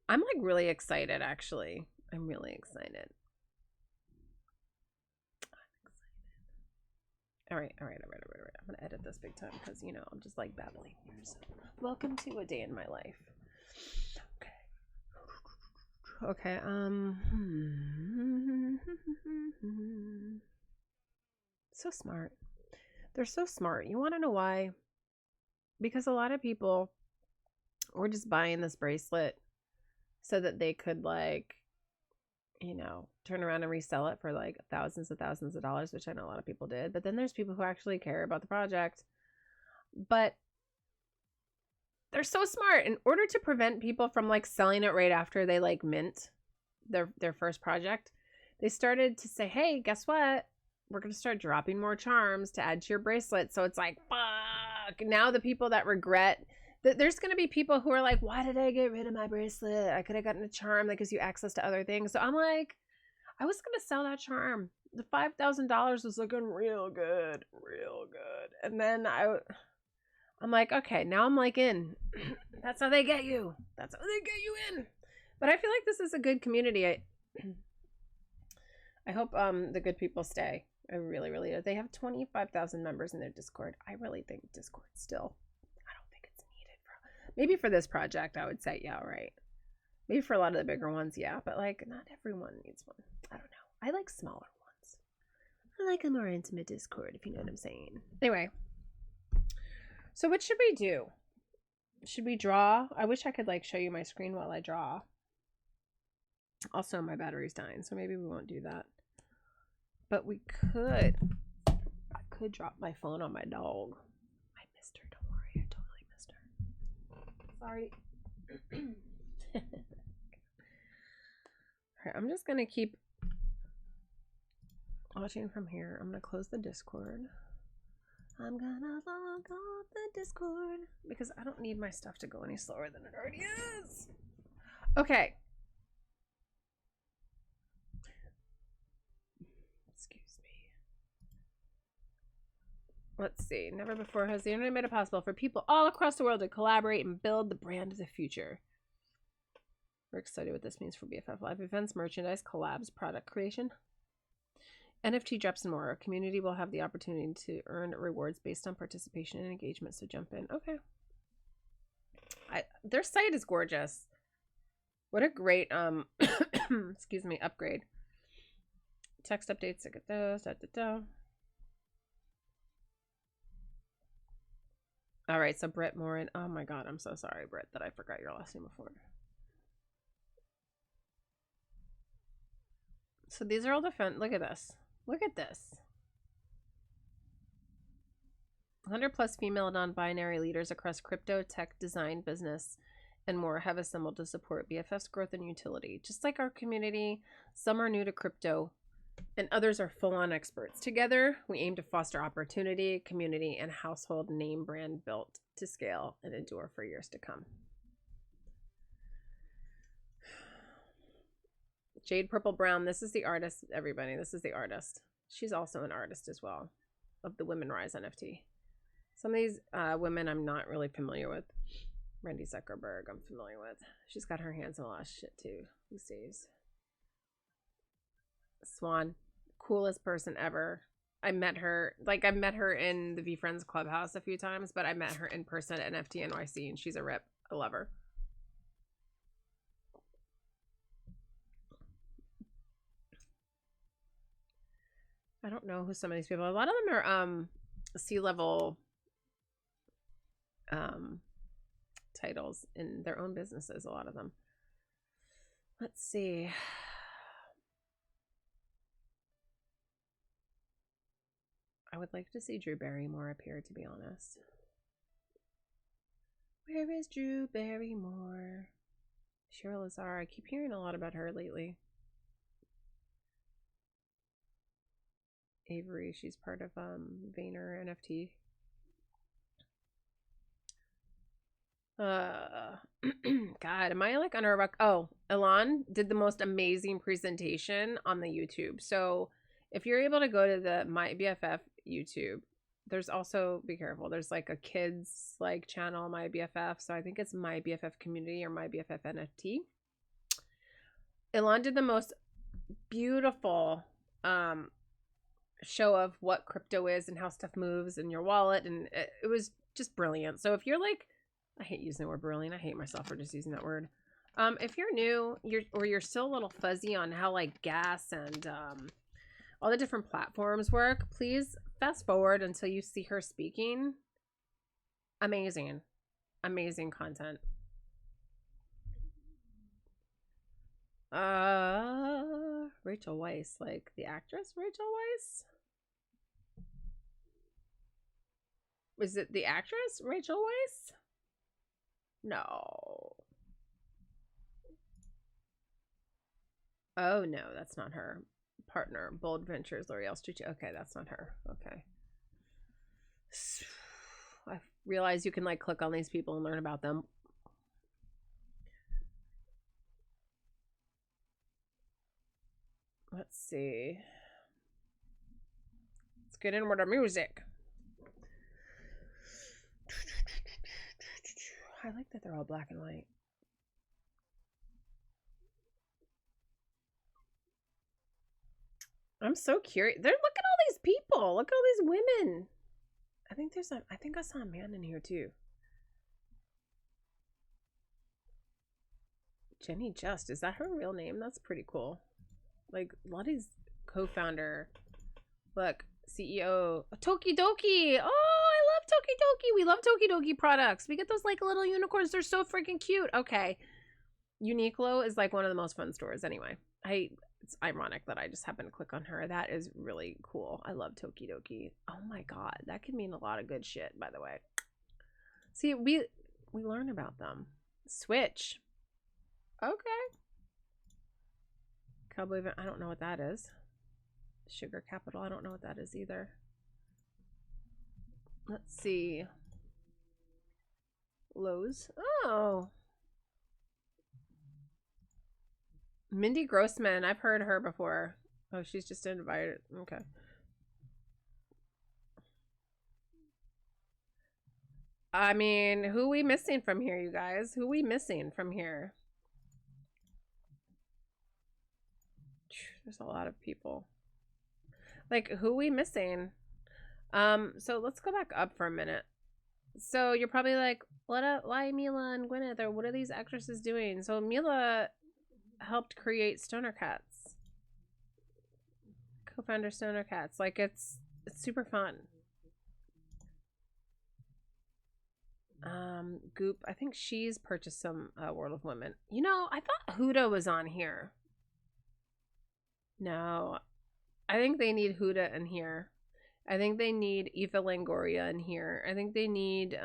Speaker 1: I'm like really excited, actually. I'm really excited. All right. I'm gonna edit this big time because, you know, I'm just like babbling here. So welcome to a day in my life. Okay. So smart. They're so smart. You want to know why? Because a lot of people were just buying this bracelet so that they could, like, you know, turn around and resell it for like thousands of dollars, which I know a lot of people did. But then there's people who actually care about the project. But they're so smart. In order to prevent people from like selling it right after they like mint their first project, they started to say, hey, guess what? We're going to start dropping more charms to add to your bracelet. So it's like, fuck. Now the people that regret that, there's going to be people who are like, why did I get rid of my bracelet? I could have gotten a charm that gives you access to other things. So I'm like, I was going to sell that charm. The $5,000 was looking real good. And then I'm like, okay, now I'm like in. That's how they get you. That's how they get you in. But I feel like this is a good community. I hope the good people stay. I really, really do. They have 25,000 members in their Discord. I really think Discord still, I don't think it's needed. Maybe for this project, I would say, yeah, right. Maybe for a lot of the bigger ones, yeah. But like, not everyone needs one. I don't know. I like smaller ones. I like a more intimate Discord, if you know what I'm saying. Anyway. So what should we do? Should we draw? I wish I could like show you my screen while I draw. Also, my battery's dying, so maybe we won't do that. But we could. I could drop my phone on my dog. I missed her. Don't worry. I totally missed her. Sorry. Alright, I'm just going to keep watching from here. I'm going to close the Discord. I'm going to log off the Discord because I don't need my stuff to go any slower than it already is. Okay. Let's see. Never before has the internet made it possible for people all across the world to collaborate and build the brand of the future. We're excited what this means for BFF live events, merchandise, collabs, product creation, NFT drops, and more. Our community will have the opportunity to earn rewards based on participation and engagement. So jump in. Okay. Their site is gorgeous. What a great excuse me, upgrade. Text updates. Look at those. All right, so Brett Morin. Oh my God, I'm so sorry, Brett, that I forgot your last name before. So these are all different. Look at this. Look at this. 100 plus female non-binary leaders across crypto, tech, design, business, and more have assembled to support BFF's growth and utility. Just like our community, some are new to crypto and others are full-on experts. Together, we aim to foster opportunity, community, and household name brand built to scale and endure for years to come. Jade Purple Brown, this is the artist, everybody. This is the artist. She's also an artist as well of the Women Rise NFT. Some of these women I'm not really familiar with. Randy Zuckerberg, I'm familiar with. She's got her hands in a lot of shit too these days. Swan, coolest person ever. I met her in the VFriends Clubhouse a few times, but I met her in person at NFT NYC, and she's a rip. I love her. I don't know who some of these people are. A lot of them are C-level titles in their own businesses, a lot of them. Let's see. I would like to see Drew Barrymore appear, to be honest. Where is Drew Barrymore? Cheryl Lazar. I keep hearing a lot about her lately. Avery, she's part of Vayner NFT. God, am I like under a rock? Oh, Elon did the most amazing presentation on the YouTube. So if you're able to go to the My BFF YouTube, there's also, be careful, there's like a kids like channel, My BFF. So I think it's My BFF Community or My BFF NFT. Elon did the most beautiful show of what crypto is and how stuff moves in your wallet, and it was just brilliant. So if you're like, I hate using the word brilliant, I hate myself for just using that word. If you're new, you're still a little fuzzy on how like gas and all the different platforms work, please fast forward until you see her speaking. Amazing content. Rachel Weisz, like the actress Rachel Weisz? Is it the actress Rachel Weisz? No. Oh no, that's not her. Partner, Bold Ventures, L'Oreal Street. Okay, that's not her. Okay. I realize you can like click on these people and learn about them. Let's see. Let's get in with the music. I like that they're all black and white. I'm so curious. Look at all these people. Look at all these women. I think I saw a man in here too. Jenny Just, is that her real name? That's pretty cool. Like Lottie's co-founder. Look, CEO Tokidoki. Oh, I love Tokidoki. We love Tokidoki products. We get those like little unicorns. They're so freaking cute. Okay. Uniqlo is like one of the most fun stores anyway. It's ironic that I just happened to click on her. That is really cool. I love Tokidoki. Oh my god, that could mean a lot of good shit, by the way. See, we learn about them. Switch. Okay. Cowboy event. I don't know what that is. Sugar Capital. I don't know what that is either. Let's see. Lowe's. Oh. Mindy Grossman. I've heard her before. Oh, she's just invited. Okay. I mean, who we missing from here, you guys? Who we missing from here? There's a lot of people. Like, who we missing? So let's go back up for a minute. So you're probably like, why Mila and Gwyneth, or what are these actresses doing? So Mila helped create Stoner Cats. Co-founder Stoner Cats. Like, it's super fun. Goop, I think she's purchased some World of Women. You know, I thought Huda was on here. No, I think they need Huda in here. I think they need Eva Longoria in here. I think they need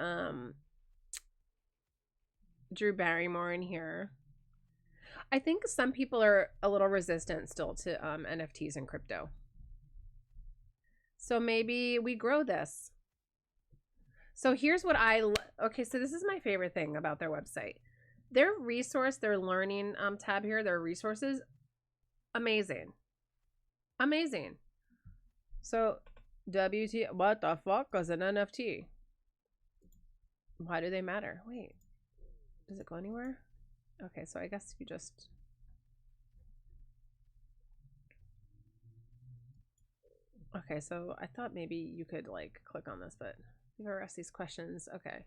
Speaker 1: Drew Barrymore in here. I think some people are a little resistant still to NFTs and crypto. So maybe we grow this. So here's what okay, so this is my favorite thing about their website. Their resource, their learning tab here, their resources, amazing. Amazing. So WT, what the fuck is an NFT? Why do they matter? Wait, does it go anywhere? Okay, so I guess you just... Okay, so I thought maybe you could like click on this, but you've ever asked these questions. Okay.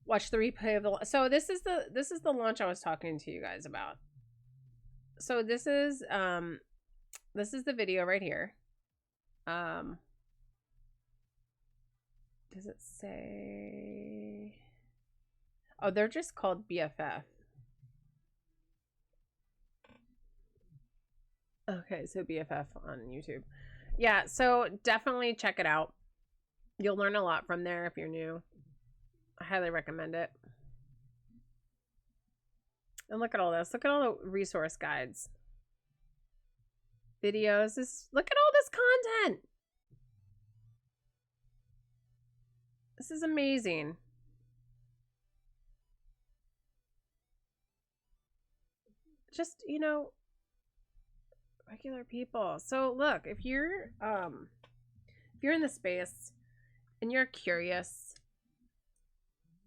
Speaker 1: Watch the replay of the... So this is the launch I was talking to you guys about. So this is the video right here. Does it say... Oh, they're just called BFF. Okay, so BFF on YouTube. Yeah, so definitely check it out. You'll learn a lot from there if you're new. I highly recommend it. And look at all this. Look at all the resource guides. Videos. Look at all this content. This is amazing. Just, you know, regular people. So look, if you're in the space and you're curious,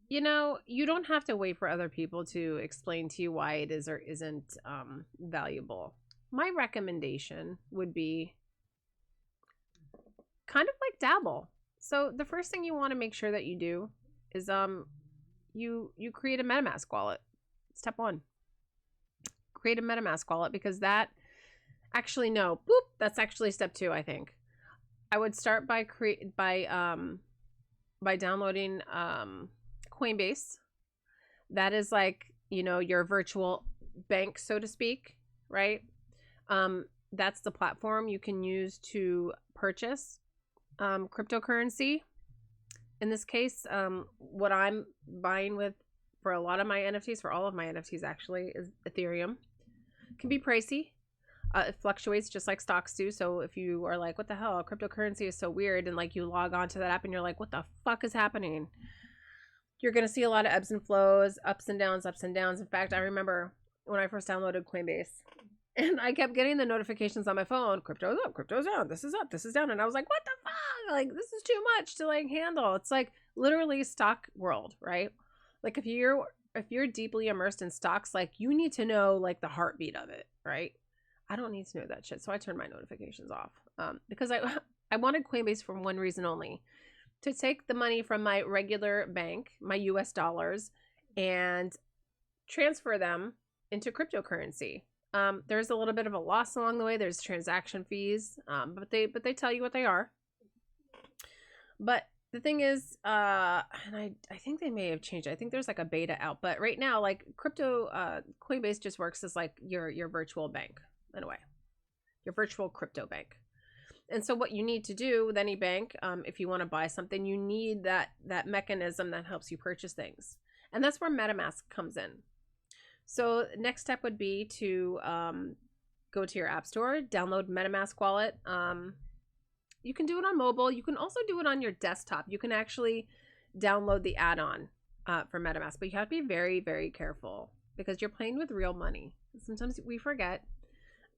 Speaker 1: you know, you don't have to wait for other people to explain to you why it is or isn't valuable. My recommendation would be kind of like dabble. So the first thing you want to make sure that you do is you create a MetaMask wallet. Step 1. Create a MetaMask wallet, because that actually, no, boop, that's actually step 2, I think. I would start by downloading Coinbase. That is like, you know, your virtual bank, so to speak, right? That's the platform you can use to purchase cryptocurrency. In this case, what I'm buying with for a lot of my NFTs, for all of my NFTs actually, is Ethereum. It can be pricey. It fluctuates just like stocks do. So if you are like, what the hell, cryptocurrency is so weird, and like you log on to that app and you're like, what the fuck is happening? You're going to see a lot of ebbs and flows, ups and downs, ups and downs. In fact, I remember when I first downloaded Coinbase and I kept getting the notifications on my phone, crypto's up, crypto's down, this is up, this is down. And I was like, what the fuck? Like, this is too much to like handle. It's like literally stock world, right? Like if you're deeply immersed in stocks, like you need to know like the heartbeat of it, right? I don't need to know that shit. So I turned my notifications off because I wanted Coinbase for one reason only, to take the money from my regular bank, my US dollars, and transfer them into cryptocurrency. There's a little bit of a loss along the way. There's transaction fees, but they tell you what they are. But the thing is, and I think they may have changed. I think there's like a beta out, but right now, like Coinbase just works as like your virtual bank in a way, your virtual crypto bank. And so what you need to do with any bank, if you want to buy something, you need that mechanism that helps you purchase things. And that's where MetaMask comes in. So next step would be to go to your app store, download MetaMask wallet. You can do it on mobile. You can also do it on your desktop. You can actually download the add-on for MetaMask, but you have to be very, very careful because you're playing with real money. Sometimes we forget.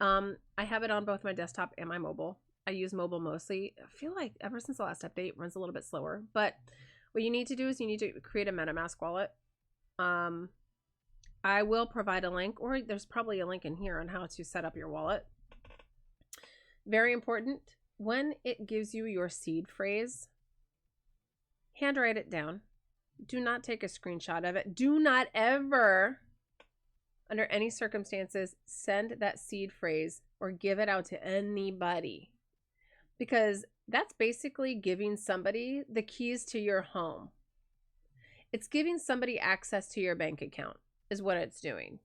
Speaker 1: I have it on both my desktop and my mobile. I use mobile mostly. I feel like ever since the last update, it runs a little bit slower. But what you need to do is you need to create a MetaMask wallet. I will provide a link, or there's probably a link in here on how to set up your wallet. Very important. When it gives you your seed phrase, handwrite it down. Do not take a screenshot of it. Do not ever, under any circumstances, send that seed phrase or give it out to anybody. Because that's basically giving somebody the keys to your home. It's giving somebody access to your bank account is what it's doing.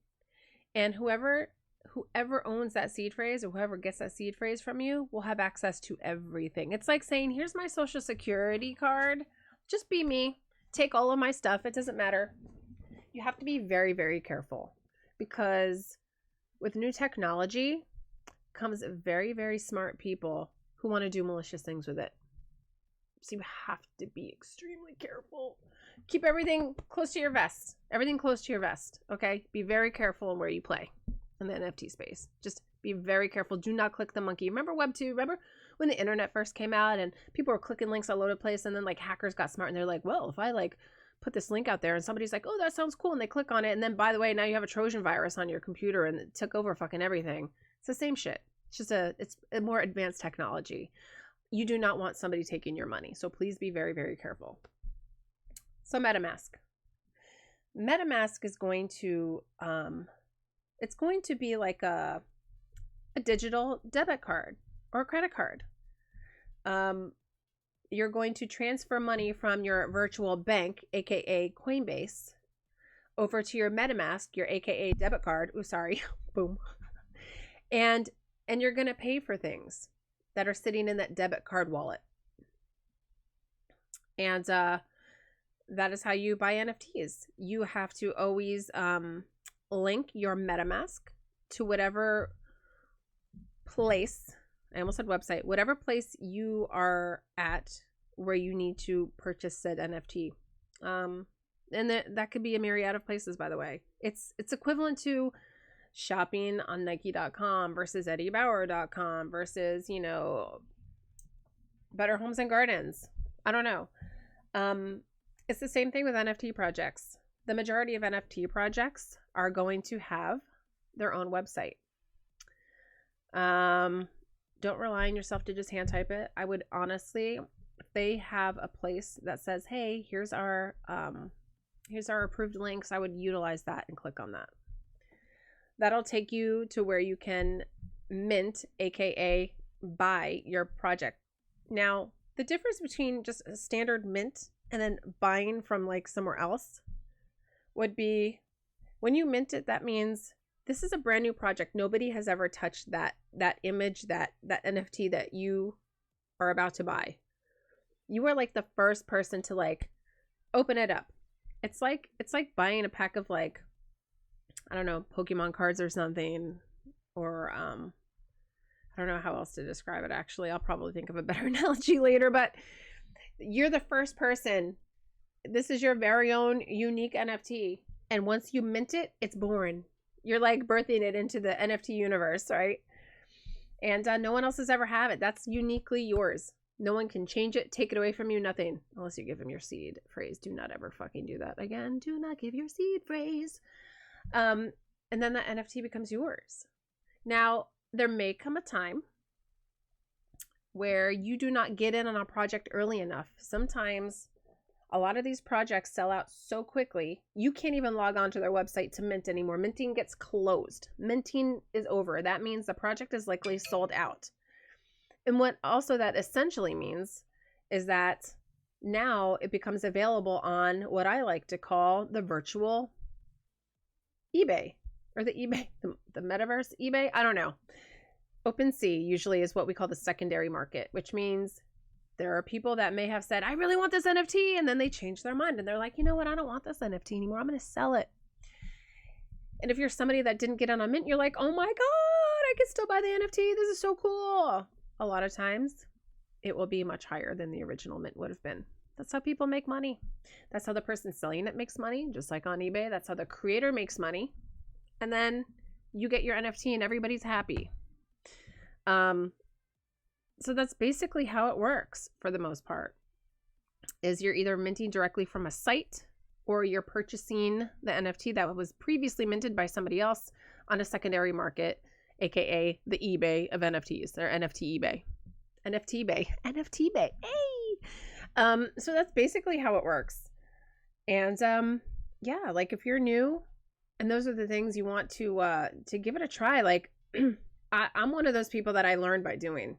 Speaker 1: And whoever whoever owns that seed phrase or whoever gets that seed phrase from you will have access to everything. It's like saying, here's my social security card. Just be me. Take all of my stuff. It doesn't matter. You have to be very, very careful, because with new technology comes very, very smart people who want to do malicious things with it. So you have to be extremely careful. Keep everything close to your vest. Everything close to your vest, okay? Be very careful in where you play in the NFT space. Just be very careful. Do not click the monkey. Remember Web 2? Remember when the internet first came out and people were clicking links all over the place, and then like hackers got smart and they're like, well, if I like put this link out there and somebody's like, oh, that sounds cool, and they click on it, and then by the way, now you have a Trojan virus on your computer and it took over fucking everything. It's the same shit. It's just it's a more advanced technology. You do not want somebody taking your money. So please be very, very careful. So MetaMask. MetaMask is going to, it's going to be like a digital debit card or a credit card. You're going to transfer money from your virtual bank, aka Coinbase, over to your MetaMask, your aka debit card. Oh, sorry. Boom. And you're going to pay for things that are sitting in that debit card wallet. And that is how you buy NFTs. You have to always link your MetaMask to whatever place, I almost said website, whatever place you are at where you need to purchase said NFT. And that could be a myriad of places, by the way. It's equivalent to shopping on Nike.com versus EddieBauer.com versus, you know, Better Homes and Gardens. I don't know. It's the same thing with NFT projects. The majority of NFT projects are going to have their own website. Don't rely on yourself to just hand type it. I would honestly, if they have a place that says, hey, here's our approved links, I would utilize that and click on that. That'll take you to where you can mint, aka buy your project. Now, the difference between just a standard mint and then buying from like somewhere else would be, when you mint it, that means this is a brand new project. Nobody has ever touched that image, that NFT that you are about to buy. You are like the first person to like open it up. It's like buying a pack of like, I don't know, Pokemon cards or something, or I don't know how else to describe it. Actually, I'll probably think of a better analogy later, but you're the first person. This is your very own unique NFT. And once you mint it, it's born. You're like birthing it into the NFT universe, right? And no one else has ever had it. That's uniquely yours. No one can change it, take it away from you, nothing. Unless you give them your seed phrase. Do not ever fucking do that again. Do not give your seed phrase. And then that NFT becomes yours. Now, there may come a time where you do not get in on a project early enough. Sometimes a lot of these projects sell out so quickly, you can't even log on to their website to mint anymore. Minting gets closed. Minting is over. That means the project is likely sold out. And what also that essentially means is that now it becomes available on what I like to call the virtual eBay, or the eBay, the metaverse eBay. I don't know. OpenSea usually is what we call the secondary market, which means there are people that may have said, I really want this NFT, and then they change their mind and they're like, you know what? I don't want this NFT anymore. I'm going to sell it. And if you're somebody that didn't get on a mint, you're like, oh my God, I can still buy the NFT. This is so cool. A lot of times it will be much higher than the original mint would have been. That's how people make money. That's how the person selling it makes money, just like on eBay. That's how the creator makes money. And then you get your NFT and everybody's happy. So that's basically how it works for the most part, is you're either minting directly from a site or you're purchasing the NFT that was previously minted by somebody else on a secondary market, aka the eBay of NFTs, or NFT eBay. NFT Bay. NFT Bay. Hey! So that's basically how it works. And yeah, like if you're new and those are the things you want to give it a try, like I'm one of those people that I learned by doing.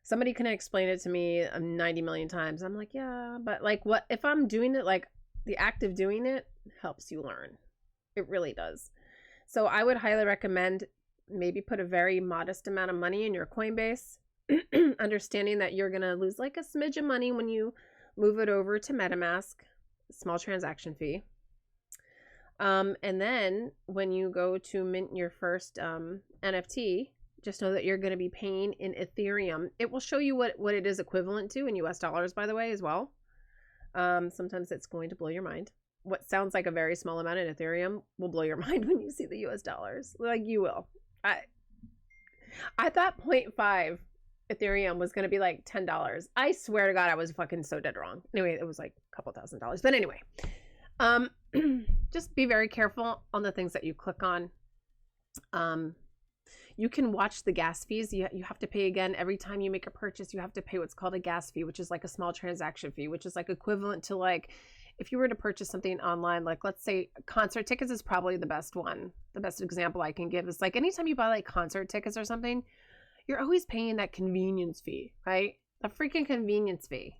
Speaker 1: Somebody can explain it to me 90 million times. I'm like, yeah, but like what if I'm doing it, like the act of doing it helps you learn. It really does. So I would highly recommend maybe put a very modest amount of money in your Coinbase, understanding that you're going to lose like a smidge of money when you move it over to MetaMask, small transaction fee. And then when you go to mint your first NFT, just know that you're going to be paying in Ethereum. It will show you what it is equivalent to in US dollars, by the way, as well. Sometimes it's going to blow your mind. What sounds like a very small amount in Ethereum will blow your mind when you see the US dollars. Like, you will. I thought 0.5 Ethereum was going to be like $10. I swear to God, I was fucking so dead wrong. Anyway, it was like a couple $1,000s. But anyway, just be very careful on the things that you click on. You can watch the gas fees. You have to pay again every time you make a purchase. You have to pay what's called a gas fee, which is like a small transaction fee, which is like equivalent to like if you were to purchase something online, like let's say concert tickets is probably the best one. The best example I can give is like anytime you buy like concert tickets or something, you're always paying that convenience fee, right? A freaking convenience fee.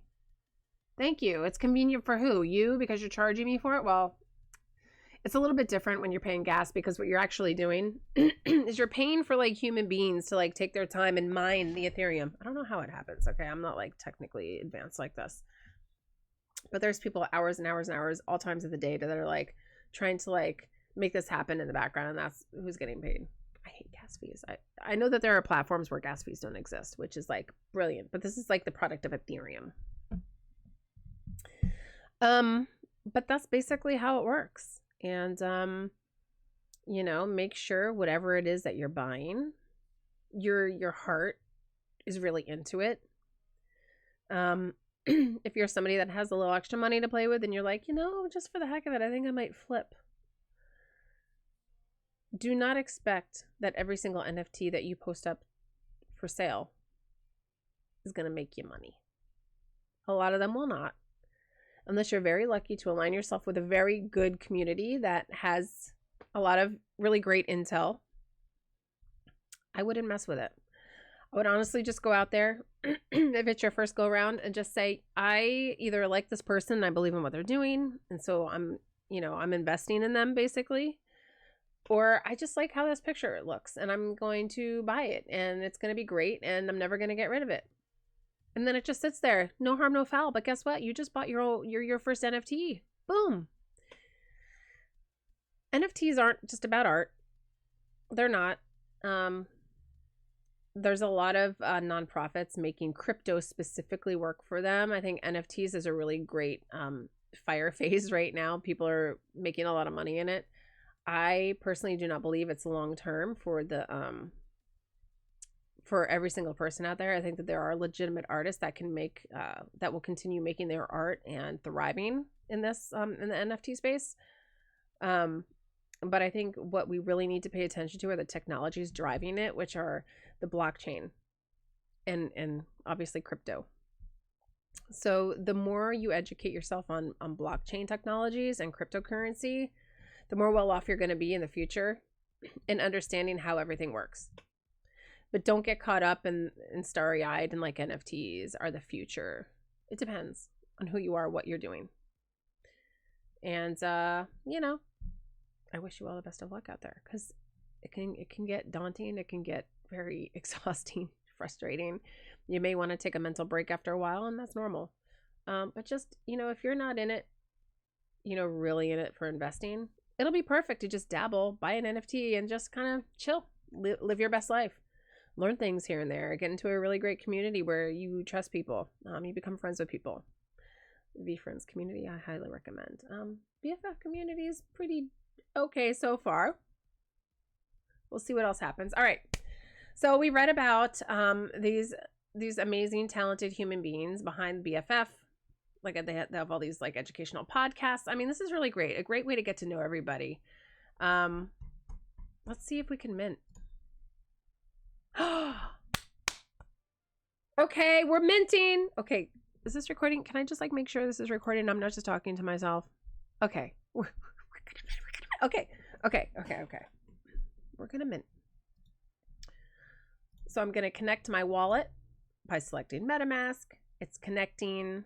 Speaker 1: Thank you. It's convenient for who? You, because you're charging me for it? Well, it's a little bit different when you're paying gas, because what you're actually doing is you're paying for like human beings to like take their time and mine the Ethereum. I don't know how it happens. Okay. I'm not like technically advanced like this, but there's people hours and hours and hours, all times of the day that are like trying to like make this happen in the background. And that's who's getting paid. I hate gas fees. I know that there are platforms where gas fees don't exist, which is like brilliant, but this is like the product of Ethereum. But that's basically how it works. And, you know, make sure whatever it is that you're buying, your heart is really into it. If you're somebody that has a little extra money to play with and you're like, you know, just for the heck of it, I think I might flip. Do not expect that every single NFT that you post up for sale is going to make you money. A lot of them will not. Unless you're very lucky to align yourself with a very good community that has a lot of really great intel, I wouldn't mess with it. I would honestly just go out there if it's your first go around and just say, I either like this person and I believe in what they're doing, and so I'm investing in them basically, or I just like how this picture looks and I'm going to buy it and it's going to be great and I'm never going to get rid of it. And then it just sits there. No harm, no foul. But guess what? You just bought your first NFT. Boom. NFTs aren't just about art. They're not. There's a lot of nonprofits making crypto specifically work for them. I think NFTs is a really great fire phase right now. People are making a lot of money in it. I personally do not believe it's long term for the for every single person out there. I think that there are legitimate artists that can make that will continue making their art and thriving in this in the NFT space. But I think what we really need to pay attention to are the technologies driving it, which are the blockchain and obviously crypto. So the more you educate yourself on blockchain technologies and cryptocurrency, the more well off you're going to be in the future in understanding how everything works. But don't get caught up in starry-eyed and like NFTs are the future. It depends on who you are, what you're doing. And, you know, I wish you all the best of luck out there, because it can get daunting. It can get very exhausting, frustrating. You may want to take a mental break after a while, and that's normal. But just, you know, if you're not in it, you know, really in it for investing, it'll be perfect to just dabble, buy an NFT, and just kind of chill, live your best life. Learn things here and there, get into a really great community where you trust people. You become friends with people. VFriends community, I highly recommend. BFF community is pretty okay so far. We'll see what else happens. All right. So we read about these amazing, talented human beings behind BFF. Like they have all these like educational podcasts. I mean, this is really great. A great way to get to know everybody. Let's see if we can mint. Okay, we're minting. Okay, is this recording? Can I just like make sure this is recording? I'm not just talking to myself. Okay. We're gonna mint. Okay. We're gonna mint. So I'm gonna connect my wallet by selecting MetaMask. It's connecting.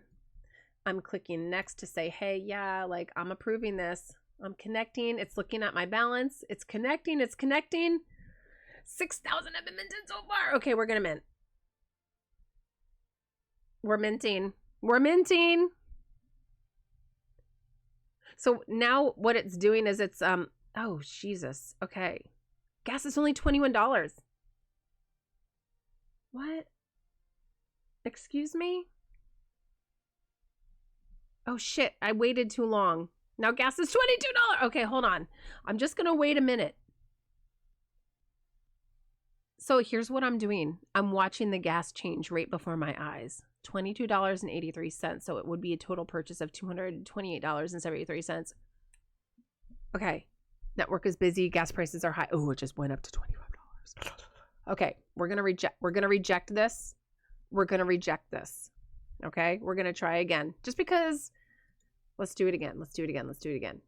Speaker 1: I'm clicking next to say, hey, yeah, like I'm approving this. I'm connecting. It's looking at my balance. It's connecting. It's connecting. 6,000 have been minted so far. Okay, we're going to mint. We're minting. We're minting. So now what it's doing is it's, oh, Jesus. Okay. Gas is only $21. What? Excuse me? Oh, shit. I waited too long. Now gas is $22. Okay, hold on. I'm just going to wait a minute. So here's what I'm doing. I'm watching the gas change right before my eyes. $22.83. So it would be a total purchase of $228.73. Okay. Network is busy. Gas prices are high. Oh, it just went up to $25. Okay. We're going to reject this. We're going to reject this. Okay. We're going to try again. Just because. Let's do it again. Let's do it again. Let's do it again.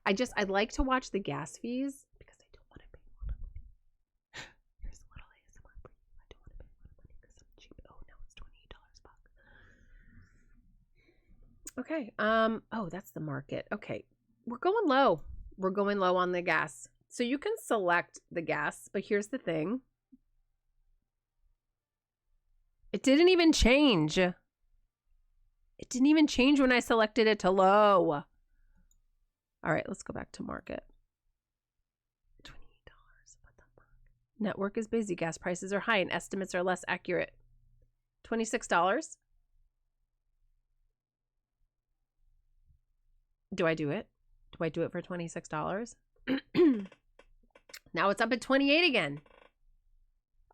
Speaker 1: I'd like to watch the gas fees because I don't want to pay a lot of money. Here's a little ASMR for you. I don't want to pay a lot of money because I'm cheap. Oh, now it's $28 buck. Okay. Oh, that's the market. Okay. We're going low. We're going low on the gas. So you can select the gas, but here's the thing. It didn't even change. It didn't even change when I selected it to low. All right, let's go back to market. $28. What the fuck? Network is busy. Gas prices are high and estimates are less accurate. $26. Do I do it? Do I do it for $26? Now it's up at 28 again.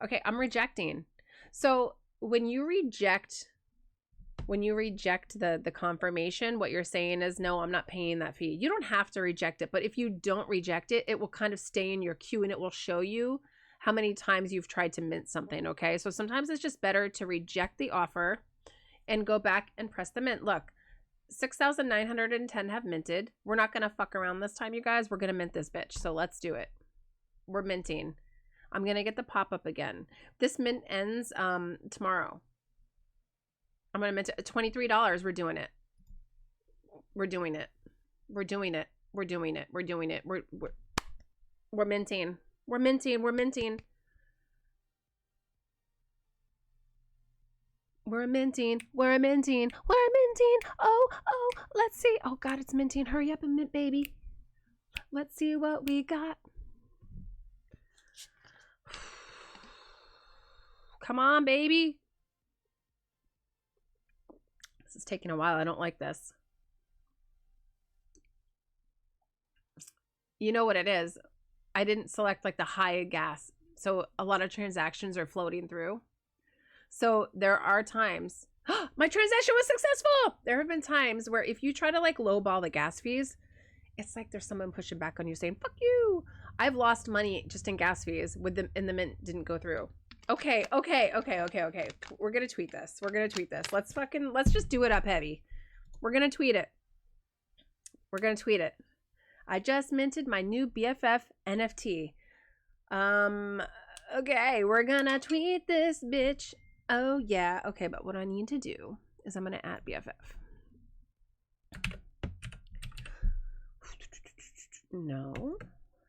Speaker 1: Okay, I'm rejecting. So when you reject the confirmation, what you're saying is, no, I'm not paying that fee. You don't have to reject it, but if you don't reject it, it will kind of stay in your queue and it will show you how many times you've tried to mint something, okay? So sometimes it's just better to reject the offer and go back and press the mint. Look, 6,910 have minted. We're not going to fuck around this time, you guys. We're going to mint this bitch, so let's do it. We're minting. I'm going to get the pop-up again. This mint ends tomorrow. I'm going to mint it. $23. We're doing it. We're doing it. We're doing it. We're doing it. We're doing it. We're minting. We're minting. We're minting. We're minting. We're minting. We're minting. Oh, let's see. Oh, God, it's minting. Hurry up and mint, baby. Let's see what we got. Come on, baby. This is taking a while. I don't like this. You know what it is? I didn't select like the high gas. So a lot of transactions are floating through. So there are times, my transaction was successful. There have been times where if you try to like lowball the gas fees, it's like there's someone pushing back on you saying, fuck you. I've lost money just in gas fees with them and the mint didn't go through. Okay. We're going to tweet this. Let's just do it up heavy. We're going to tweet it. I just minted my new BFF NFT. Okay, we're going to tweet this bitch. Oh, yeah. Okay, but what I need to do is I'm going to add BFF. No.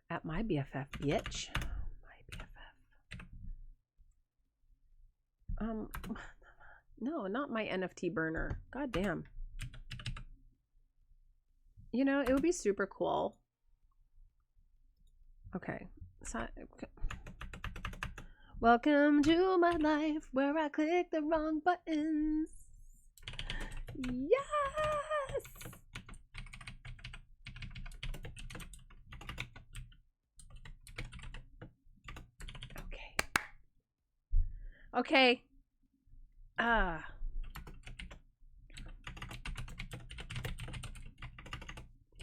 Speaker 1: At my BFF, bitch. No, not my NFT burner. God damn. You know, it would be super cool. Okay. Welcome to my life where I click the wrong buttons. Yes! Okay.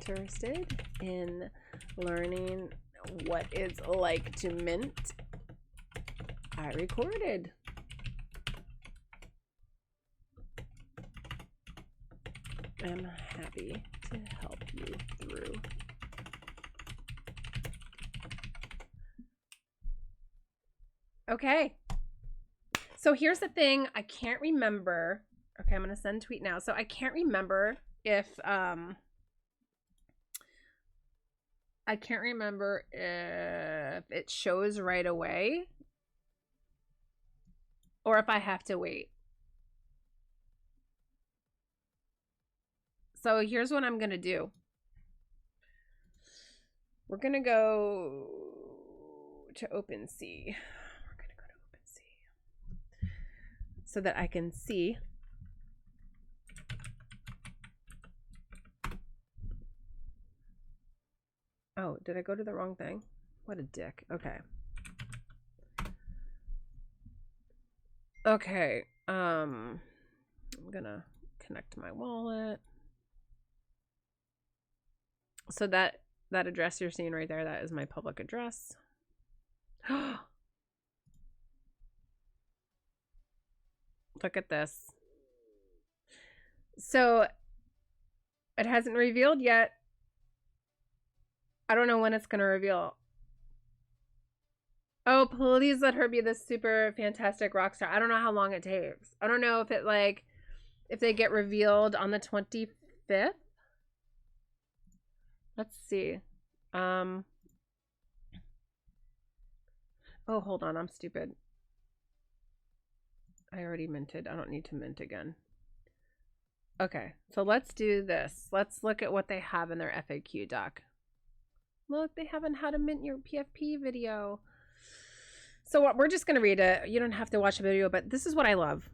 Speaker 1: Interested in learning what it's like to mint? I recorded. I'm happy to help you through. Okay. So here's the thing. I can't remember. Okay, I'm going to send a tweet now. So I can't remember if I can't remember if it shows right away or if I have to wait. So here's what I'm going to do. We're going to go to OpenSea. We're going to go to OpenSea so that I can see. Oh, did I go to the wrong thing? What a dick. Okay. Okay. I'm going to connect my wallet. So that address you're seeing right there, that is my public address. Look at this. So it hasn't revealed yet. I don't know when it's going to reveal. Oh, please let her be this super fantastic rock star. I don't know how long it takes. I don't know if it if they get revealed on the 25th. Let's see. Oh, hold on. I'm stupid. I already minted. I don't need to mint again. Okay, so let's do this. Let's look at what they have in their FAQ doc. Look, they have in how to mint your PFP video. So we're just going to read it. You don't have to watch the video, but this is what I love.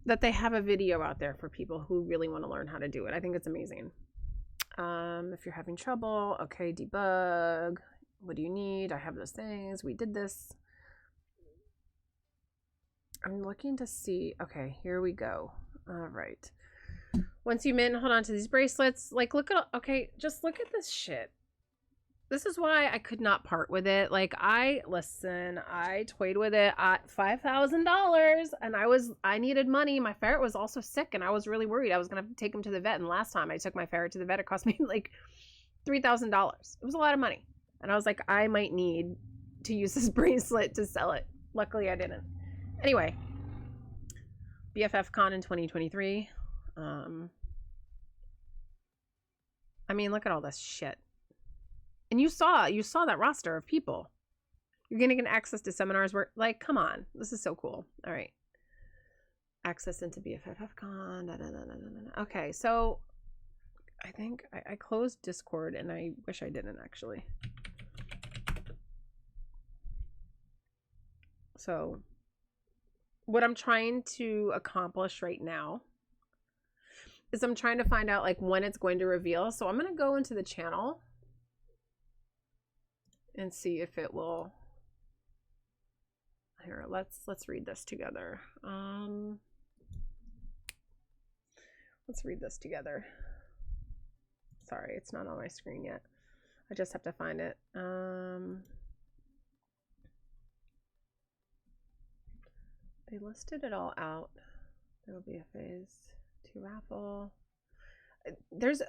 Speaker 1: That they have a video out there for people who really want to learn how to do it. I think it's amazing. If you're having trouble, okay, debug. What do you need? I have those things. We did this. I'm looking to see. Okay, here we go. All right. Once you mint, hold on to these bracelets. Like, look at, okay, just look at this shit. This is why I could not part with it. Like, I toyed with it at $5,000 and I needed money. My ferret was also sick and I was really worried. I was going to take him to the vet. And last time I took my ferret to the vet, it cost me like $3,000. It was a lot of money. And I was like, I might need to use this bracelet to sell it. Luckily I didn't. Anyway, BFF Con in 2023. I mean, look at all this shit. And you saw that roster of people. You're going to get access to seminars where, like, come on. This is so cool. All right. Access into BFFCon. Okay, so I think I closed Discord and I wish I didn't actually. So what I'm trying to accomplish right now is I'm trying to find out like when it's going to reveal. So I'm going to go into the channel and see if it will. Here, let's read this together. Let's read this together. Sorry, it's not on my screen yet. I just have to find it. They listed it all out. There will be a phase 2 raffle. There's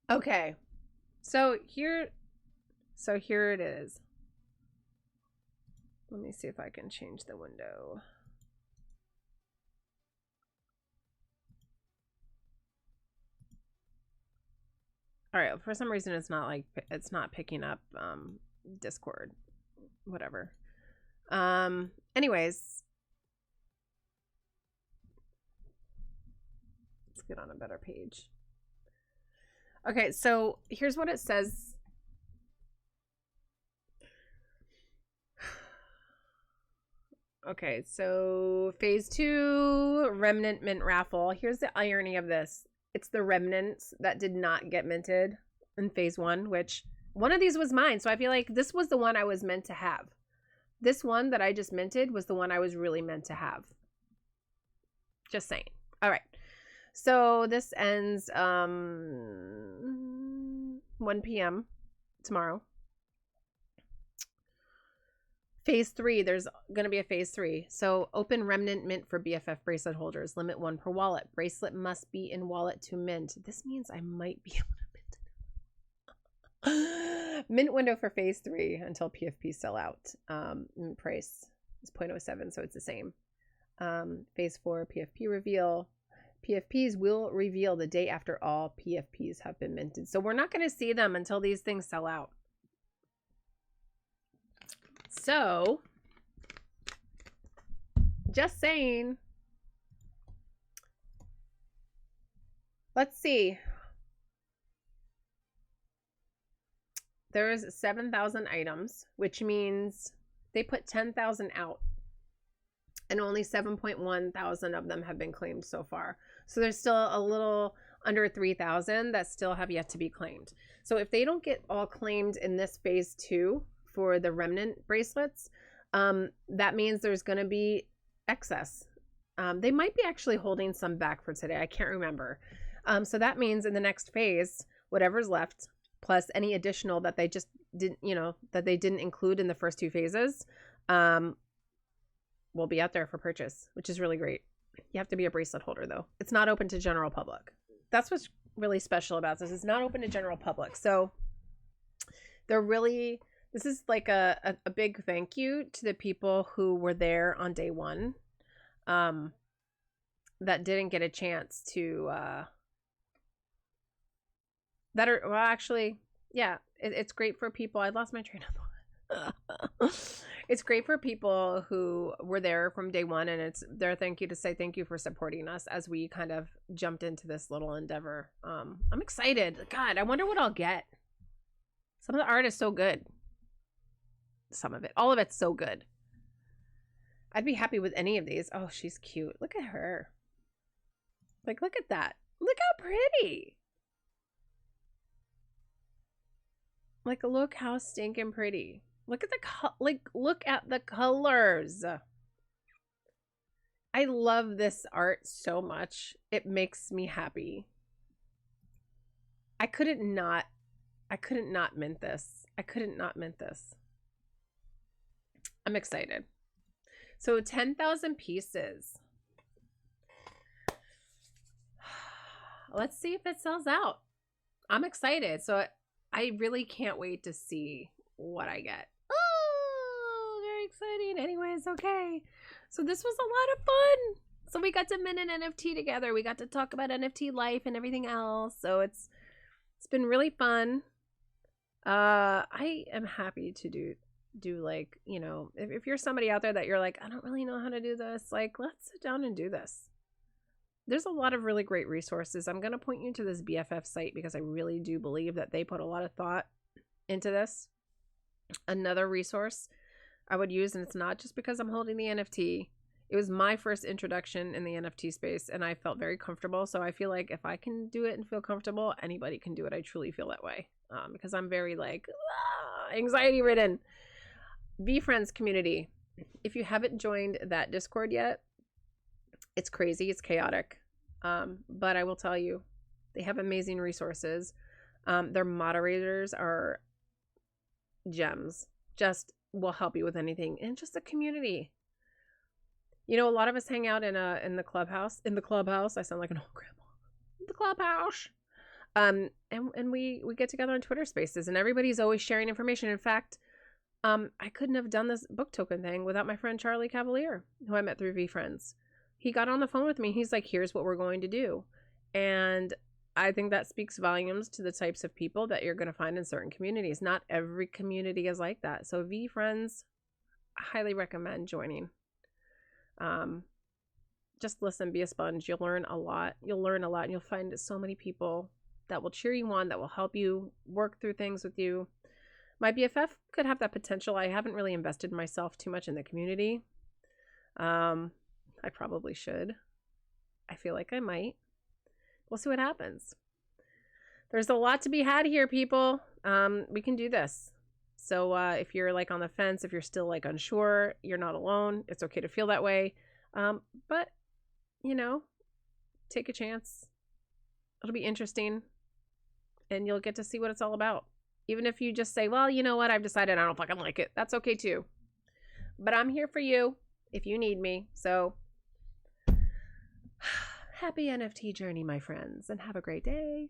Speaker 1: okay. So here it is. Let me see if I can change the window. All right, for some reason it's not picking up Discord, whatever. Anyways, let's get on a better page. Okay, so here's what it says. Okay, so phase 2 remnant mint raffle. Here's the irony of this. It's the remnants that did not get minted in phase 1, which one of these was mine. So I feel like this was the one I was meant to have. This one that I just minted was the one I was really meant to have. Just saying. All right. So this ends 1 p.m. tomorrow. Phase 3, there's going to be a phase 3. So open remnant mint for BFF bracelet holders. Limit 1 per wallet. Bracelet must be in wallet to mint. This means I might be able to mint. Mint window for phase 3 until PFP sell out. Price is 0.07, so it's the same. Phase 4 PFP reveal. PFPs will reveal the day after all PFPs have been minted. So we're not going to see them until these things sell out. So, just saying. Let's see. There's 7,000 items, which means they put 10,000 out. And only 7.1 thousand of them have been claimed so far. So there's still a little under 3,000 that still have yet to be claimed. So if they don't get all claimed in this phase 2 for the remnant bracelets, that means there's going to be excess. They might be actually holding some back for today. I can't remember. So that means in the next phase, whatever's left, plus any additional that they just didn't, that they didn't include in the first 2 phases, will be out there for purchase, which is really great. You have to be a bracelet holder though. It's not open to general public. That's what's really special about this. It's not open to general public. So this is like a big thank you to the people who were there on day 1, that didn't get a chance to, it's great for people. I lost my train of thought. It's great for people who were there from day 1, and it's their thank you to say thank you for supporting us as we kind of jumped into this little endeavor. I'm excited. God, I wonder what I'll get. Some of the art is so good. Some of it. All of it's so good. I'd be happy with any of these. Oh, she's cute. Look at her. Like, look at that. Look how pretty. Like, look how stinking pretty. Look at look at the colors. I love this art so much. It makes me happy. I couldn't not mint this. I couldn't not mint this. I'm excited. So 10,000 pieces. Let's see if it sells out. I'm excited. So I really can't wait to see what I get. Oh, very exciting. Anyways, okay. So this was a lot of fun. So we got to mint an NFT together. We got to talk about NFT life and everything else. So it's been really fun. I am happy to do like, if you're somebody out there that you're like, I don't really know how to do this, like, let's sit down and do this. There's a lot of really great resources. I'm going to point you to this BFF site because I really do believe that they put a lot of thought into this. Another resource I would use, and it's not just because I'm holding the NFT. It was my first introduction in the NFT space, and I felt very comfortable. So I feel like if I can do it and feel comfortable, anybody can do it. I truly feel that way, because I'm very anxiety ridden. VFriends community. If you haven't joined that Discord yet, it's crazy. It's chaotic. But I will tell you, they have amazing resources. Their moderators are gems. Just will help you with anything. And just a community. A lot of us hang out in the clubhouse. In the clubhouse. I sound like an old grandma. The clubhouse. And we get together on Twitter Spaces, and everybody's always sharing information. In fact, I couldn't have done this book token thing without my friend Charlie Cavalier, who I met through VFriends. He got on the phone with me. He's like, here's what we're going to do. And I think that speaks volumes to the types of people that you're going to find in certain communities. Not every community is like that. So VFriends, I highly recommend joining. Just listen, be a sponge. You'll learn a lot. And you'll find so many people that will cheer you on, that will help you work through things with you. My BFF could have that potential. I haven't really invested myself too much in the community. I probably should. I feel like I might. We'll see what happens. There's a lot to be had here, people. We can do this. So if you're like on the fence, if you're still like unsure, you're not alone. It's okay to feel that way. But, take a chance. It'll be interesting. And you'll get to see what it's all about. Even if you just say, well, you know what? I've decided I don't fucking like it. That's okay too. But I'm here for you if you need me. So happy NFT journey, my friends, and have a great day.